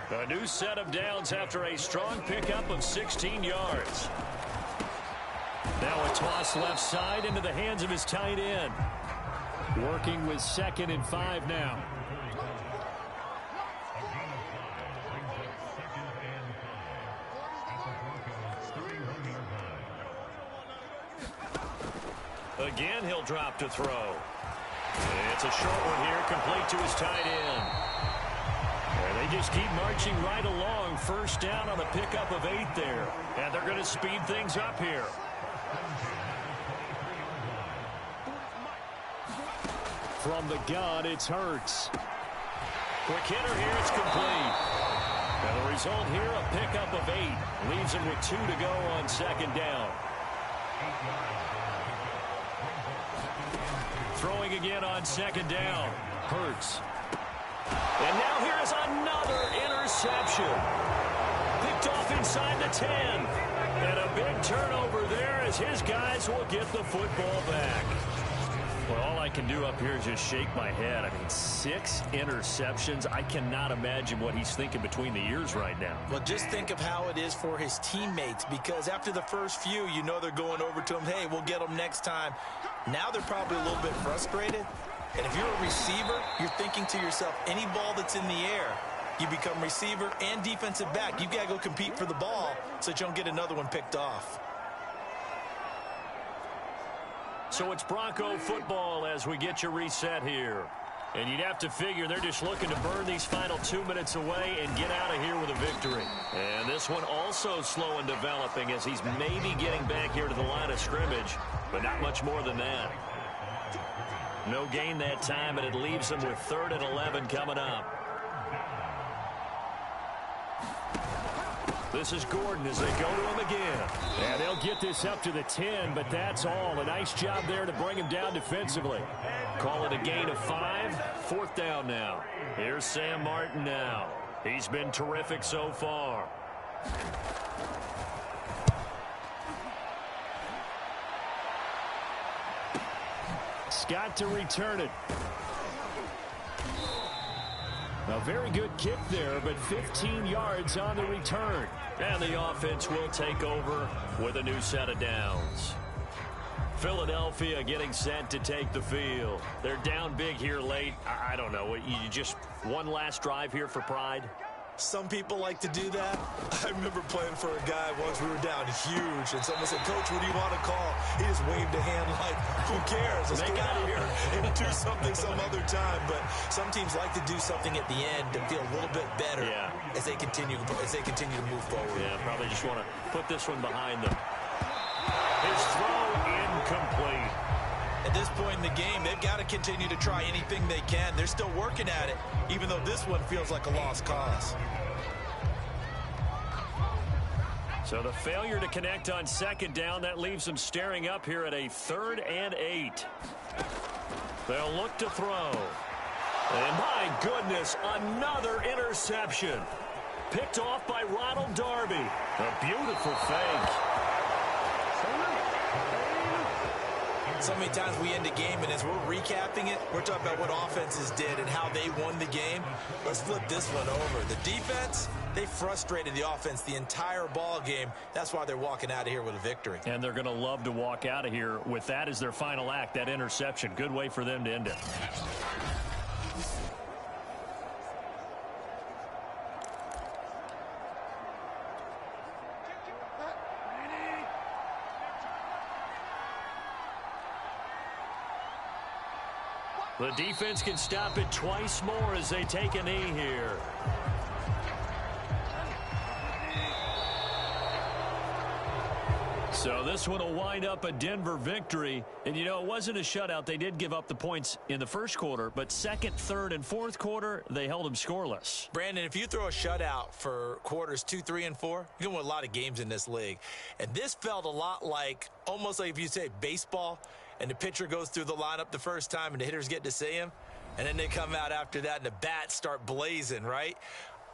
A: A new set of downs after a strong pickup of 16 yards. Now a toss left side into the hands of his tight end.
C: Working with 2nd and 5 now.
A: Again, he'll drop to throw. It's a short one here, complete to his tight end. And they just keep marching right along. First down on a pickup of 8 there. And they're going to speed things up here.
C: From the gun, it's Hurts.
A: Quick hitter here, it's complete. And the result here, a pickup of 8. Leaves him with 2 to go on second down. Throwing again on second down. Hurts. And now here is another interception. Picked off inside the 10. And a big turnover there as his guys will get the football back. Well, all I can do up here is just shake my head. I mean, 6 interceptions. I cannot imagine what he's thinking between the ears right now.
B: Well, just think of how it is for his teammates, because after the first few, you know they're going over to him, hey, we'll get them next time. Now they're probably a little bit frustrated. And if you're a receiver, you're thinking to yourself, any ball that's in the air, you become receiver and defensive back. You've got to go compete for the ball so that you don't get another one picked off.
A: So it's Bronco football as we get you reset here. And you'd have to figure they're just looking to burn these final 2 minutes away and get out of here with a victory. And this one also slow in developing as he's maybe getting back here to the line of scrimmage, but not much more than that. No gain that time, and it leaves him with 3rd and 11 coming up. This is Gordon as they go to him again.
C: And they'll get this up to the 10, but that's all. A nice job there to bring him down defensively.
A: Call it a gain of 5. 4th down now. Here's Sam Martin now. He's been terrific so far.
C: Scott to return it. A very good kick there, but 15 yards on the return.
A: And the offense will take over with a new set of downs. Philadelphia getting set to take the field. They're down big here late. I don't know. You just one last drive here for pride?
B: Some people like to do that. I remember playing for a guy once we were down huge, and someone said, Coach, what do you want to call? He just waved a hand like, who cares? Let's get out of here and do something some other time. But some teams like to do something at the end to feel a little bit better as they continue to move forward.
A: Yeah, probably just want to put this one behind them. His throw incomplete.
B: At this point in the game, they've got to continue to try anything they can. They're still working at it, even though this one feels like a lost cause.
A: So the failure to connect on second down, that leaves them staring up here at a 3rd and 8. They'll look to throw. And my goodness, another interception. Picked off by Ronald Darby. A beautiful fake.
B: So many times we end a game, and as we're recapping it, we're talking about what offenses did and how they won the game. Let's flip this one over. The defense, they frustrated the offense the entire ball game. That's why they're walking out of here with a victory.
A: And they're going to love to walk out of here with that as their final act, that interception. Good way for them to end it. The defense can stop it twice more as they take a knee here. So this one will wind up a Denver victory. And, you know, it wasn't a shutout. They did give up the points in the first quarter, but second, third, and fourth quarter, they held them scoreless.
B: Brandon, if you throw a shutout for quarters 2, 3, and 4, you're going to win a lot of games in this league. And this felt a lot like, almost like if you say baseball, and the pitcher goes through the lineup the first time and the hitters get to see him, and then they come out after that and the bats start blazing, right?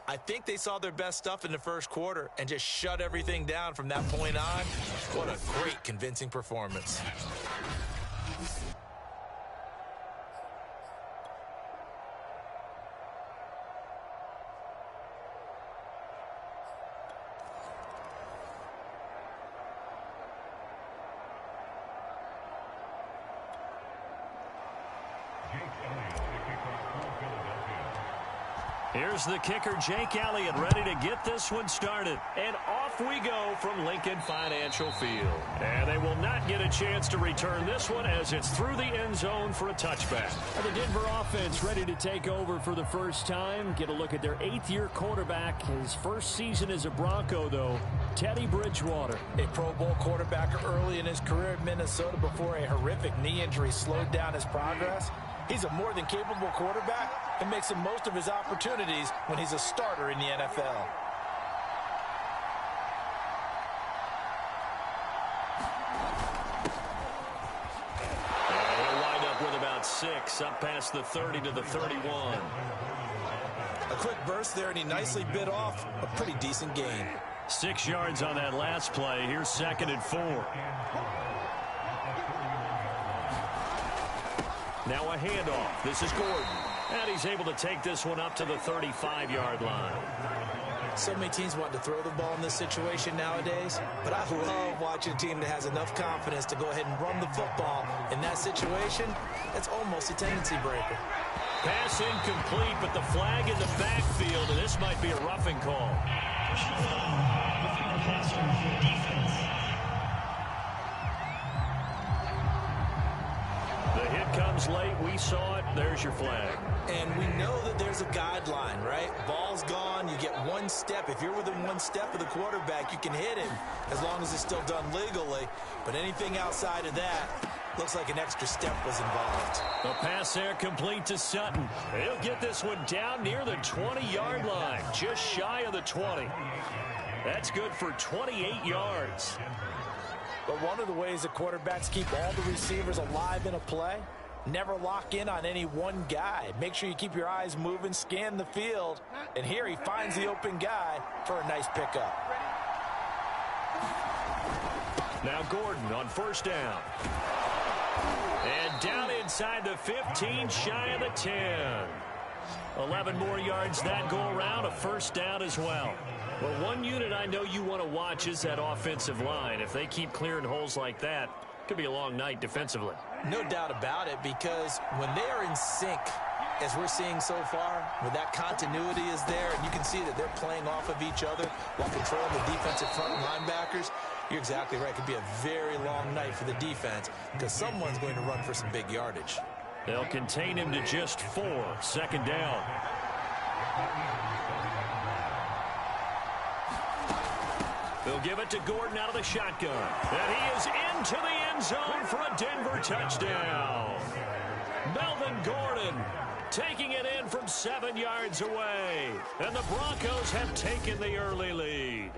B: I think they saw their best stuff in the first quarter and just shut everything down from that point on. What a great, convincing performance. Here's the kicker, Jake Elliott, ready to get this one started. And off
A: off we go from Lincoln Financial Field. And they will not get a chance to return this one as it's through the end zone for a touchback.
C: The Denver offense ready to take over for the first time. Get a look at their 8th-year quarterback. His first season as a Bronco, though, Teddy Bridgewater.
B: A Pro Bowl quarterback early in his career in Minnesota before a horrific knee injury slowed down his progress. He's a more than capable quarterback and makes the most of his opportunities when he's a starter in the NFL.
A: He'll wind up with about 6 up past the 30 to the 31.
B: A quick burst there, and he nicely bit off a pretty decent gain.
A: 6 yards on that last play. Here's 2nd and 4. Now a handoff. This is Gordon. And he's able to take this one up to the 35-yard line.
B: So many teams want to throw the ball in this situation nowadays, but I love watching a team that has enough confidence to go ahead and run the football. In that situation, it's almost a tendency breaker.
A: Pass incomplete, but the flag in the backfield, and this might be a roughing call. The hit comes late. We saw it. There's your flag.
B: And we know that there's a guideline, right? Ball's gone. You get 1 step. If you're within 1 step of the quarterback, you can hit him as long as it's still done legally. But anything outside of that looks like an extra step was involved.
A: The pass there complete to Sutton. He'll get this one down near the 20-yard line, just shy of the 20. That's good for 28 yards.
B: But one of the ways that quarterbacks keep all the receivers alive in a play, never lock in on any one guy. Make sure you keep your eyes moving, scan the field, and here he finds the open guy for a nice pickup.
A: Now Gordon on 1st down. And down inside the 15, shy of the 10. 11 more yards that go around, a 1st down as well. Well, one unit I know you want to watch is that offensive line. If they keep clearing holes like that, it could be a long night defensively.
B: No doubt about it, because when they are in sync, as we're seeing so far, when that continuity is there, and you can see that they're playing off of each other while controlling the defensive front linebackers, you're exactly right. It could be a very long night for the defense because someone's going to run for some big yardage.
A: They'll contain him to just 4. 2nd down. They'll give it to Gordon out of the shotgun. And he is into the end zone for a Denver touchdown. Melvin Gordon taking it in from 7 yards away. And the Broncos have taken the early lead.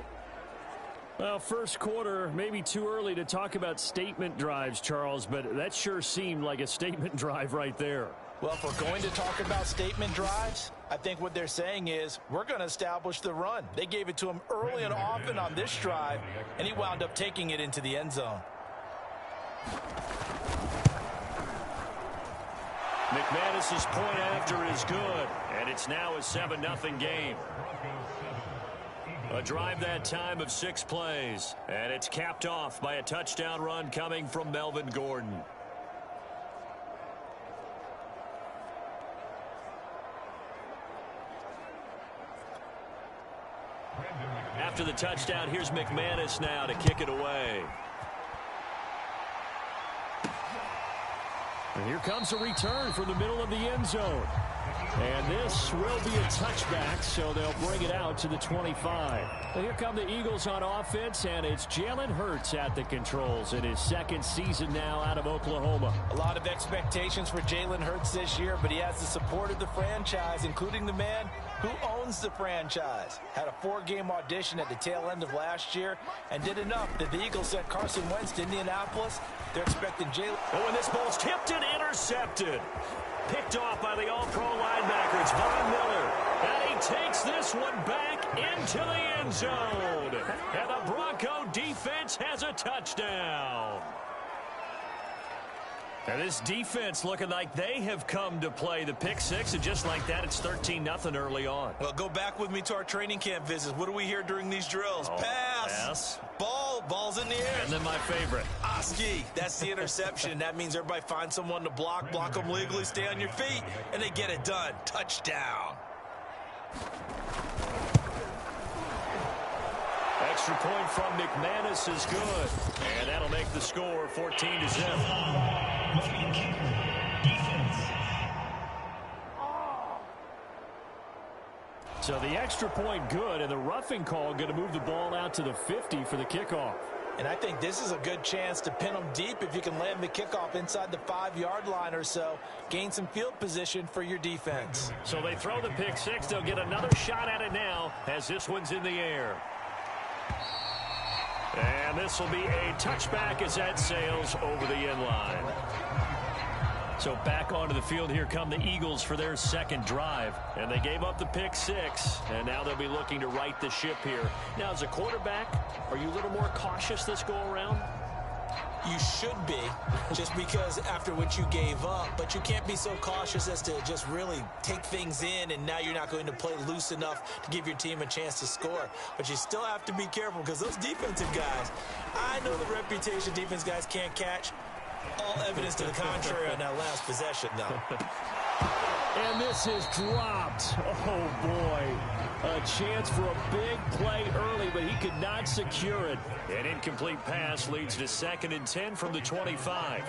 C: Well, first quarter, maybe too early to talk about statement drives, Charles, but that sure seemed like a statement drive right there.
B: Well, if we're going to talk about statement drives, I think what they're saying is we're going to establish the run. They gave it to him early and often on this drive, and he wound up taking it into the end zone.
A: McManus's point after is good, and it's now a 7-0 game. A drive that time of 6 plays, and it's capped off by a touchdown run coming from Melvin Gordon. After the touchdown, here's McManus now to kick it away.
C: And here comes a return from the middle of the end zone. And this will be a touchback, so they'll bring it out to the 25. Well, here come the Eagles on offense, and it's Jalen Hurts at the controls in his 2nd season now out of Oklahoma.
B: A lot of expectations for Jalen Hurts this year, but he has the support of the franchise, including the man who owns the franchise. Had a 4-game audition at the tail end of last year and did enough that the Eagles sent Carson Wentz to Indianapolis. They're expecting Jalen.
A: Oh, and this ball's tipped and intercepted. Picked off by the all-pro linebacker. It's Von Miller. And he takes this one back into the end zone. And the Bronco defense has a touchdown. And this defense looking like they have come to play. The pick 6, and just like that, it's 13-0 early on.
B: Well, go back with me to our training camp visits. What do we hear during these drills?
A: Oh,
B: pass. Ball's in the air.
A: And then my favorite.
B: Oski, that's the interception. That means everybody finds someone to block them legally, stay on your feet, and they get it done. Touchdown.
A: extra point from McManus is good. And that'll make the score 14-0.
C: So the extra point good, and the roughing call going to move the ball out to the 50 for the kickoff.
B: And I think this is a good chance to pin them deep if you can land the kickoff inside the 5-yard line or so. Gain some field position for your defense.
A: So they throw the pick six. They'll get another shot at it now as this one's in the air. And this will be a touchback as that sails over the end line. So back onto the field, here come the Eagles for their second drive. And they gave up the pick six, and now they'll be looking to right the ship here. Now, as a quarterback, are you a little more cautious this go-around?
B: You should be, just because after what you gave up. But you can't be so cautious as to just really take things in, and now you're not going to play loose enough to give your team a chance to score. But you still have to be careful because those defensive guys, I know the reputation defense guys can't catch. All evidence to the contrary on that last possession, though.
C: And this is dropped. Oh, boy. A chance for a big play early, but he could not secure it.
A: An incomplete pass leads to 2nd and 10 from the 25.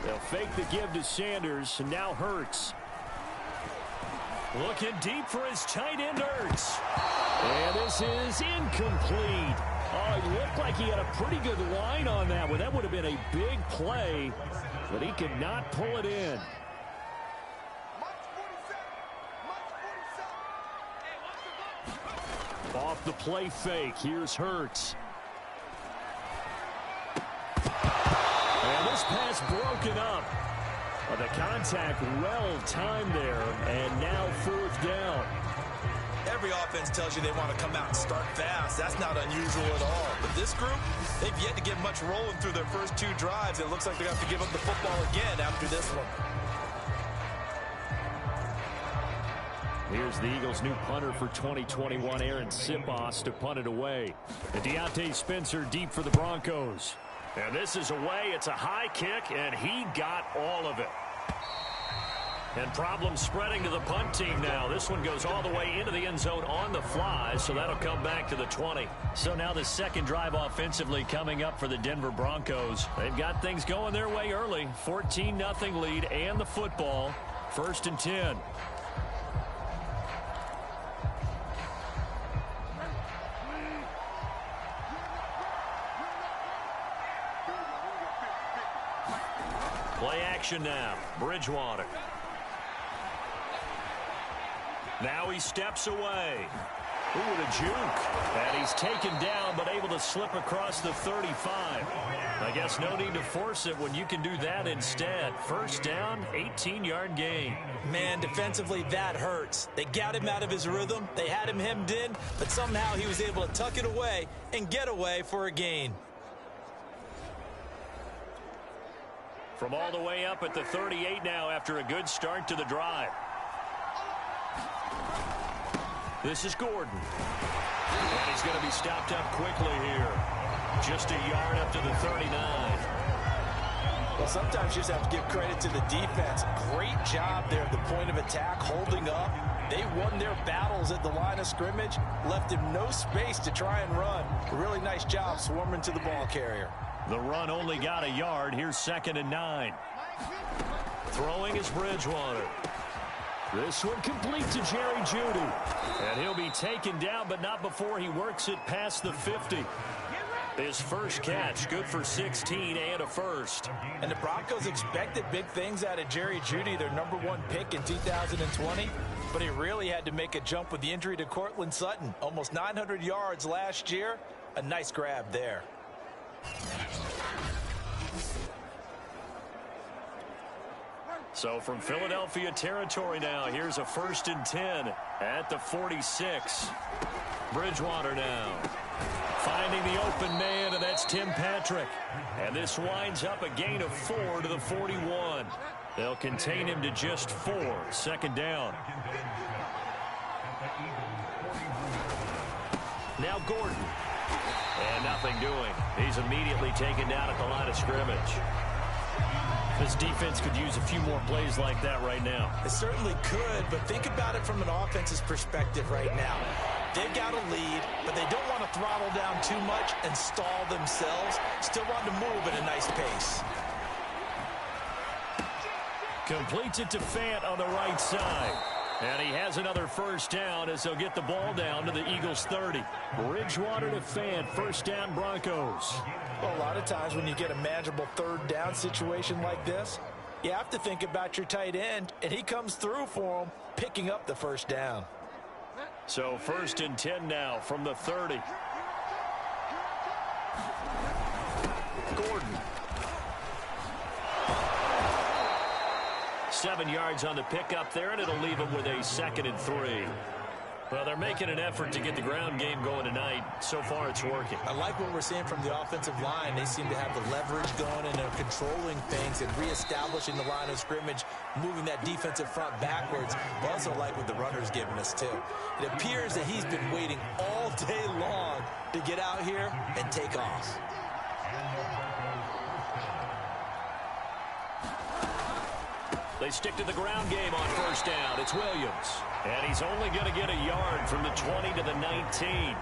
C: They'll fake the give to Sanders, and now Hurts.
A: Looking deep for his tight end, Hurts.
C: And this is incomplete. Oh, it looked like he had a pretty good line on that one. That would have been a big play, but he could not pull it in. Off the play fake, here's Hurts. And this pass broken up. The contact well timed there, and now 4th down.
B: Every offense tells you they want to come out and start fast. That's not unusual at all. But this group, they've yet to get much rolling through their first 2 drives. It looks like they're going to have to give up the football again after this one.
C: Here's the Eagles' new punter for 2021, Aaron Sipos, to punt it away. And Deontay Spencer deep for the Broncos.
A: And this is away. It's a high kick, and he got all of it. And problems spreading to the punt team now. This one goes all the way into the end zone on the fly, so that'll come back to the 20. So now the second drive offensively coming up for the Denver Broncos. They've got things going their way early. 14-0 lead and the football. 1st and 10. Play action now. Bridgewater. Now he steps away. Ooh, with a juke. And he's taken down, but able to slip across the 35. I guess no need to force it when you can do that instead. 1st down, 18-yard gain.
B: Man, defensively, that hurts. They got him out of his rhythm. They had him hemmed in, but somehow he was able to tuck it away and get away for a gain.
A: From all the way up at the 38 now after a good start to the drive. This is Gordon. And he's going to be stopped up quickly here. Just a yard up to the 39.
B: Well, sometimes you just have to give credit to the defense. Great job there at the point of attack, holding up. They won their battles at the line of scrimmage, left him no space to try and run. A really nice job swarming to the ball carrier.
A: The run only got a yard. Here's 2nd and 9. Throwing is Bridgewater.
C: This one complete to Jerry Jeudy.
A: And he'll be taken down, but not before he works it past the 50. His first catch, good for 16 and a first.
B: And the Broncos expected big things out of Jerry Jeudy, their #1 pick in 2020. But he really had to make a jump with the injury to Cortland Sutton. Almost 900 yards last year. A nice grab there.
A: So from Philadelphia territory now, here's a 1st and 10 at the 46. Bridgewater now finding the open man, and that's Tim Patrick. And this winds up a gain of 4 to the 41. They'll contain him to just 4. 2nd down. Now Gordon. And nothing doing. He's immediately taken down at the line of scrimmage. This defense could use a few more plays like that right now.
B: It certainly could, but think about it from an offense's perspective right now. They've got a lead, but they don't want to throttle down too much and stall themselves. Still want to move at a nice pace.
A: Completes it to Fant on the right side. And he has another first down as they'll get the ball down to the Eagles' 30. Bridgewater to Fant, first down Broncos.
B: Well, a lot of times when you get a manageable third down situation like this, you have to think about your tight end, and he comes through for him, picking up the first down.
A: So 1st and 10 now from the 30. Gordon. 7 yards on the pickup there, and it'll leave him with a 2nd and 3. Well, they're making an effort to get the ground game going tonight. So far, it's working.
B: I like what we're seeing from the offensive line. They seem to have the leverage going, and they're controlling things and reestablishing the line of scrimmage, moving that defensive front backwards. I also like what the runner's giving us, too. It appears that he's been waiting all day long to get out here and take off.
A: They stick to the ground game on first down. It's Williams. And he's only going to get a yard from the 20 to the 19.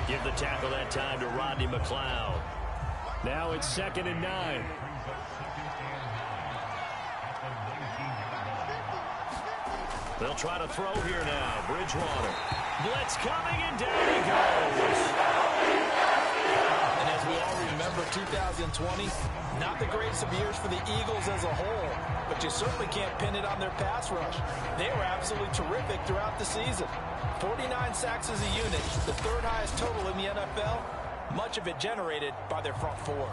A: Give the tackle that time to Rodney McLeod.
C: Now it's 2nd and 9.
A: They'll try to throw here now. Bridgewater. Blitz coming, and down he goes.
B: And as we all remember, 2020, not the greatest of years for the Eagles as a whole, but you certainly can't pin it on their pass rush. They were absolutely terrific throughout the season. 49 sacks as a unit, the 3rd highest total in the NFL, much of it generated by their front four.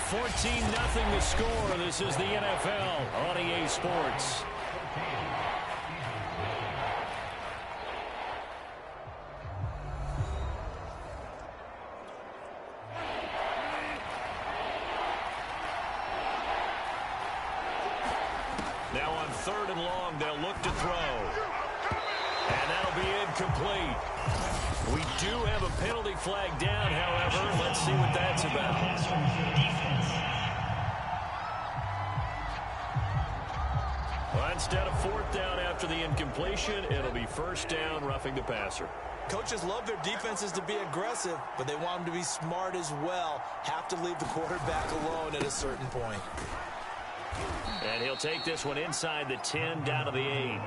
A: $14-0 the score. This is the NFL on EA Sports. Now on 3rd and long, they'll look to throw. And that'll be incomplete. We do have a penalty flag down, however. Let's see what that's about. Well, instead of 4th down after the incompletion, it'll be 1st down, roughing the passer.
B: Coaches love their defenses to be aggressive, but they want them to be smart as well. Have to leave the quarterback alone at a certain point.
A: And he'll take this one inside the 10 down to the 8.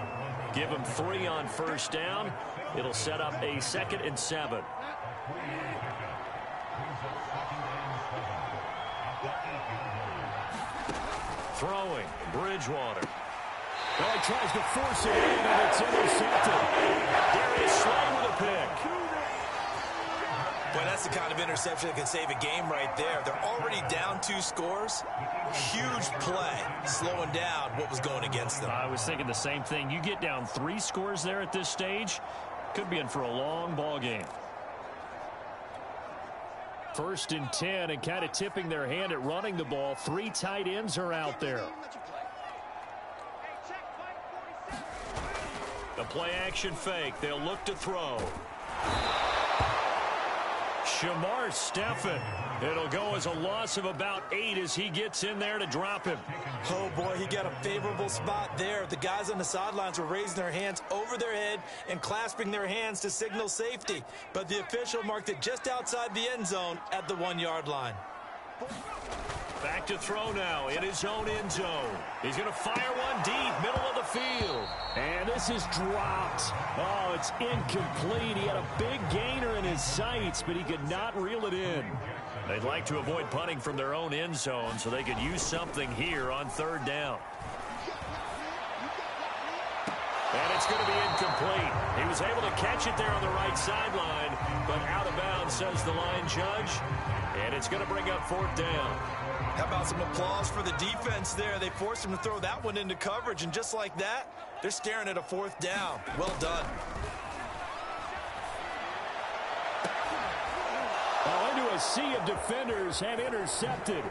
A: Give him 3 on 1st down. It'll set up a 2nd and 7. Throwing, Bridgewater.
C: Well, he tries to force it in, and it's intercepted.
A: Darius Slay with a pick.
B: Boy, that's the kind of interception that can save a game right there. They're already down 2 scores. Huge play, slowing down what was going against them.
C: I was thinking the same thing. You get down 3 scores there at this stage, could be in for a long ball game. 1st and 10, and kind of tipping their hand at running the ball. 3 tight ends are out there.
A: The play-action fake. They'll look to throw. Shamar Stephen. It'll go as a loss of about 8 as he gets in there to drop him.
B: Oh, boy, he got a favorable spot there. The guys on the sidelines were raising their hands over their head and clasping their hands to signal safety. But the official marked it just outside the end zone at the 1-yard line.
A: Back to throw now in his own end zone. He's going to fire one deep, middle of the field.
C: And this is dropped. Oh, it's incomplete. He had a big gainer in his sights, but he could not reel it in.
A: They'd like to avoid punting from their own end zone so they could use something here on 3rd down. And it's going to be incomplete. He was able to catch it there on the right sideline, but out of bounds, says the line judge. And it's going to bring up 4th down.
B: How about some applause for the defense there? They forced him to throw that one into coverage, and just like that, they're staring at a 4th down. Well done.
C: Into a sea of defenders and intercepted.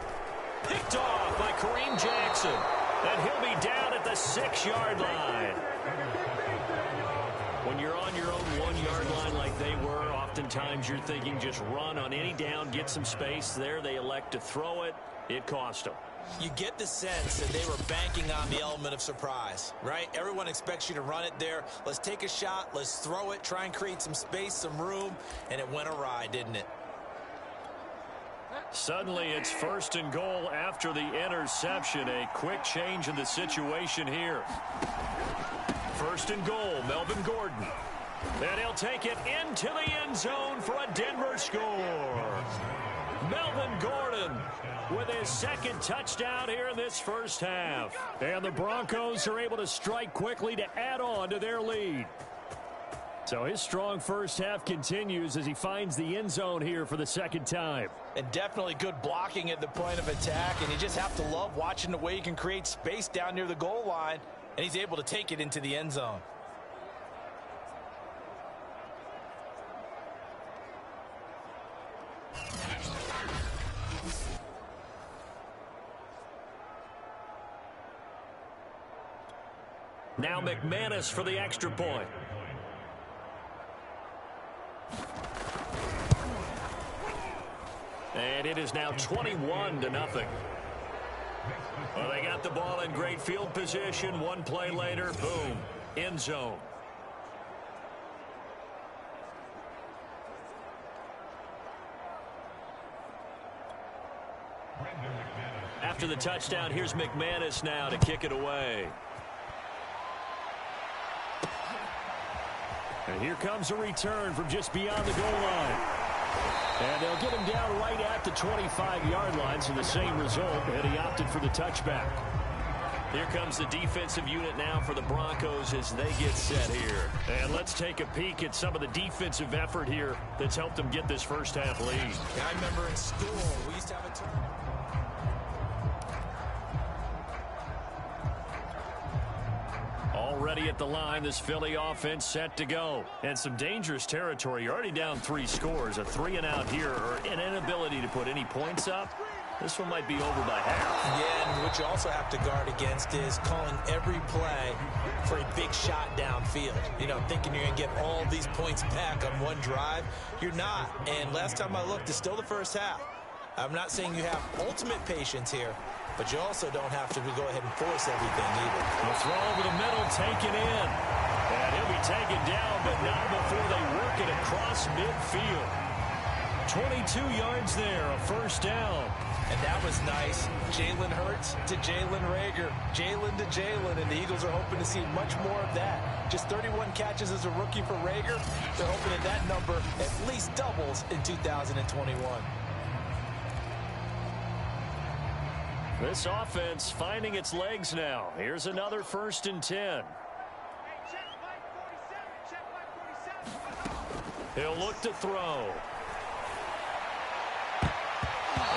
A: Picked off by Kareem Jackson. And he'll be down at the 6-yard line. When you're on your own 1-yard line like they were, oftentimes you're thinking just run on any down, get some space. There they elect to throw it. It cost them.
B: You get the sense that they were banking on the element of surprise, right? Everyone expects you to run it there. Let's take a shot. Let's throw it. Try and create some space, some room. And it went awry, didn't it?
A: Suddenly it's 1st and goal after the interception. A quick change in the situation here. 1st and goal, Melvin Gordon. And he'll take it into the end zone for a Denver score. Melvin Gordon with his 2nd touchdown here in this first half.
C: And the Broncos are able to strike quickly to add on to their lead. So his strong first half continues as he finds the end zone here for the 2nd time.
B: And definitely good blocking at the point of attack. And you just have to love watching the way he can create space down near the goal line. And he's able to take it into the end zone.
A: Now McManus for the extra point. And it is now 21-0. Well, they got the ball in great field position. One play later, boom, end zone. After the touchdown, here's McManus now to kick it away.
C: And here comes a return from just beyond the goal line. And they'll get him down right at the 25-yard line, so the same result, and he opted for the touchback.
A: Here comes the defensive unit now for the Broncos as they get set here. And let's take a peek at some of the defensive effort here that's helped them get this first half lead.
B: I remember in school, we used to have a turn.
A: Already at the line, this Philly offense set to go. And some dangerous territory. You're already down 3 scores. A 3-and-out here, or an inability to put any points up. This one might be over by half.
B: Yeah, and what you also have to guard against is calling every play for a big shot downfield. You know, thinking you're going to get all these points back on one drive. You're not. And last time I looked, it's still the first half. I'm not saying you have ultimate patience here, but you also don't have to go ahead and force everything either.
A: The throw over the middle, taken in. And he'll be taken down, but not before they work it across midfield. 22 yards there, a first down.
B: And that was nice. Jalen Hurts to Jalen Reagor. Jalen to Jalen, and the Eagles are hoping to see much more of that. Just 31 catches as a rookie for Reagor. They're hoping that number at least doubles in 2021.
A: This offense finding its legs now. Here's another 1st and 10. He'll look to throw.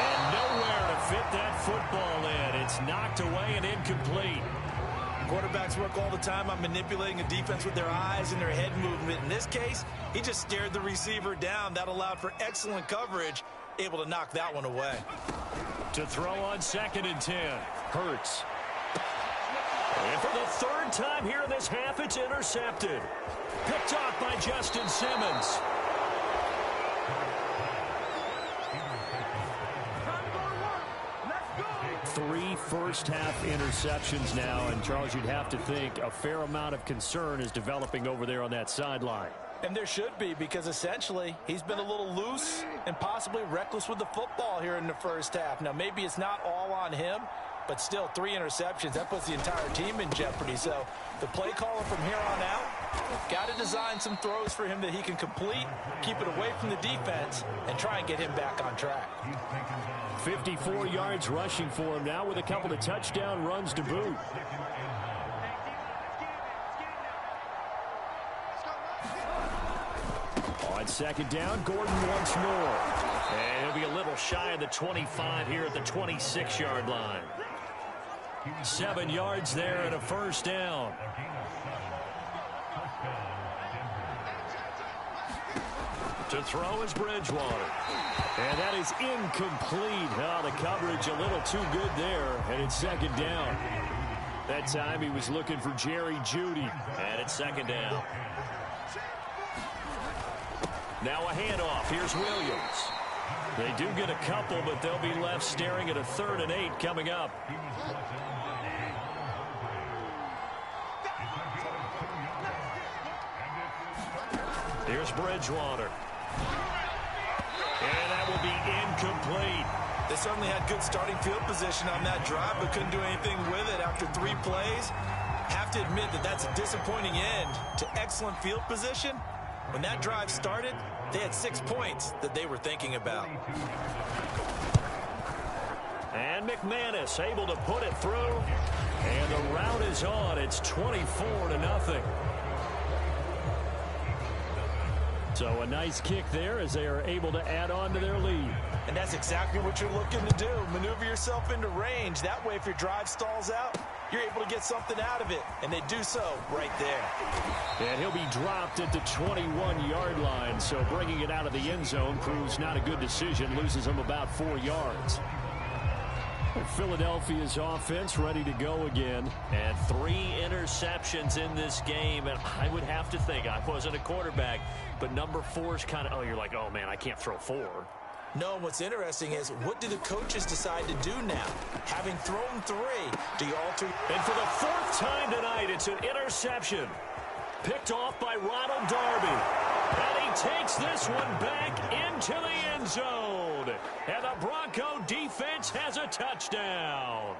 A: And nowhere to fit that football in. It's knocked away and incomplete.
B: Quarterbacks work all the time on manipulating a defense with their eyes and their head movement. In this case, he just stared the receiver down. That allowed for excellent coverage, able to knock that one away.
A: To throw on 2nd and 10. Hurts. And for the 3rd time here in this half, it's intercepted. Picked off by Justin Simmons.
C: Three first-half interceptions now, and Charles, you'd have to think a fair amount of concern is developing over there on that sideline.
B: And there should be, because essentially he's been a little loose and possibly reckless with the football here in the first half. Now, maybe it's not all on him, but still 3 interceptions. That puts the entire team in jeopardy. So the play caller from here on out, got to design some throws for him that he can complete, keep it away from the defense, and try and get him back on track.
C: 54 yards rushing for him now with a couple of touchdown runs to boot. On 2nd down, Gordon once more.
A: And he'll be a little shy of the 25 here at the 26-yard line. 7 yards there and a first down. To throw is Bridgewater.
C: And that is incomplete. Oh, the coverage a little too good there, and it's 2nd down. That time he was looking for Jerry Jeudy.
A: And it's 2nd down. Now a handoff. Here's Williams.
C: They do get a couple, but they'll be left staring at a 3rd and 8 coming up. Here's Bridgewater. And that will be incomplete.
B: They certainly had good starting field position on that drive, but couldn't do anything with it after 3 plays. Have to admit that that's a disappointing end to excellent field position. When that drive started, they had 6 points that they were thinking about.
C: And McManus able to put it through. And the rout is on. It's 24-0. So a nice kick there as they are able to add on to their lead.
B: And that's exactly what you're looking to do. Maneuver yourself into range. That way, if your drive stalls out, you're able to get something out of it. And they do so right there.
C: And he'll be dropped at the 21-yard line. So bringing it out of the end zone proves not a good decision. Loses him about 4 yards. Philadelphia's offense ready to go again.
A: And 3 interceptions in this game. And I would have to think, I wasn't a quarterback, but number 4 is kind of, oh, you're like, oh, man, I can't throw 4.
B: No, what's interesting is what do the coaches decide to do now? Having thrown 3, do you alter?
A: And for the 4th time tonight, it's an interception. Picked off by Ronald Darby. And he takes this one back into the end zone. And the Bronco defense has a touchdown.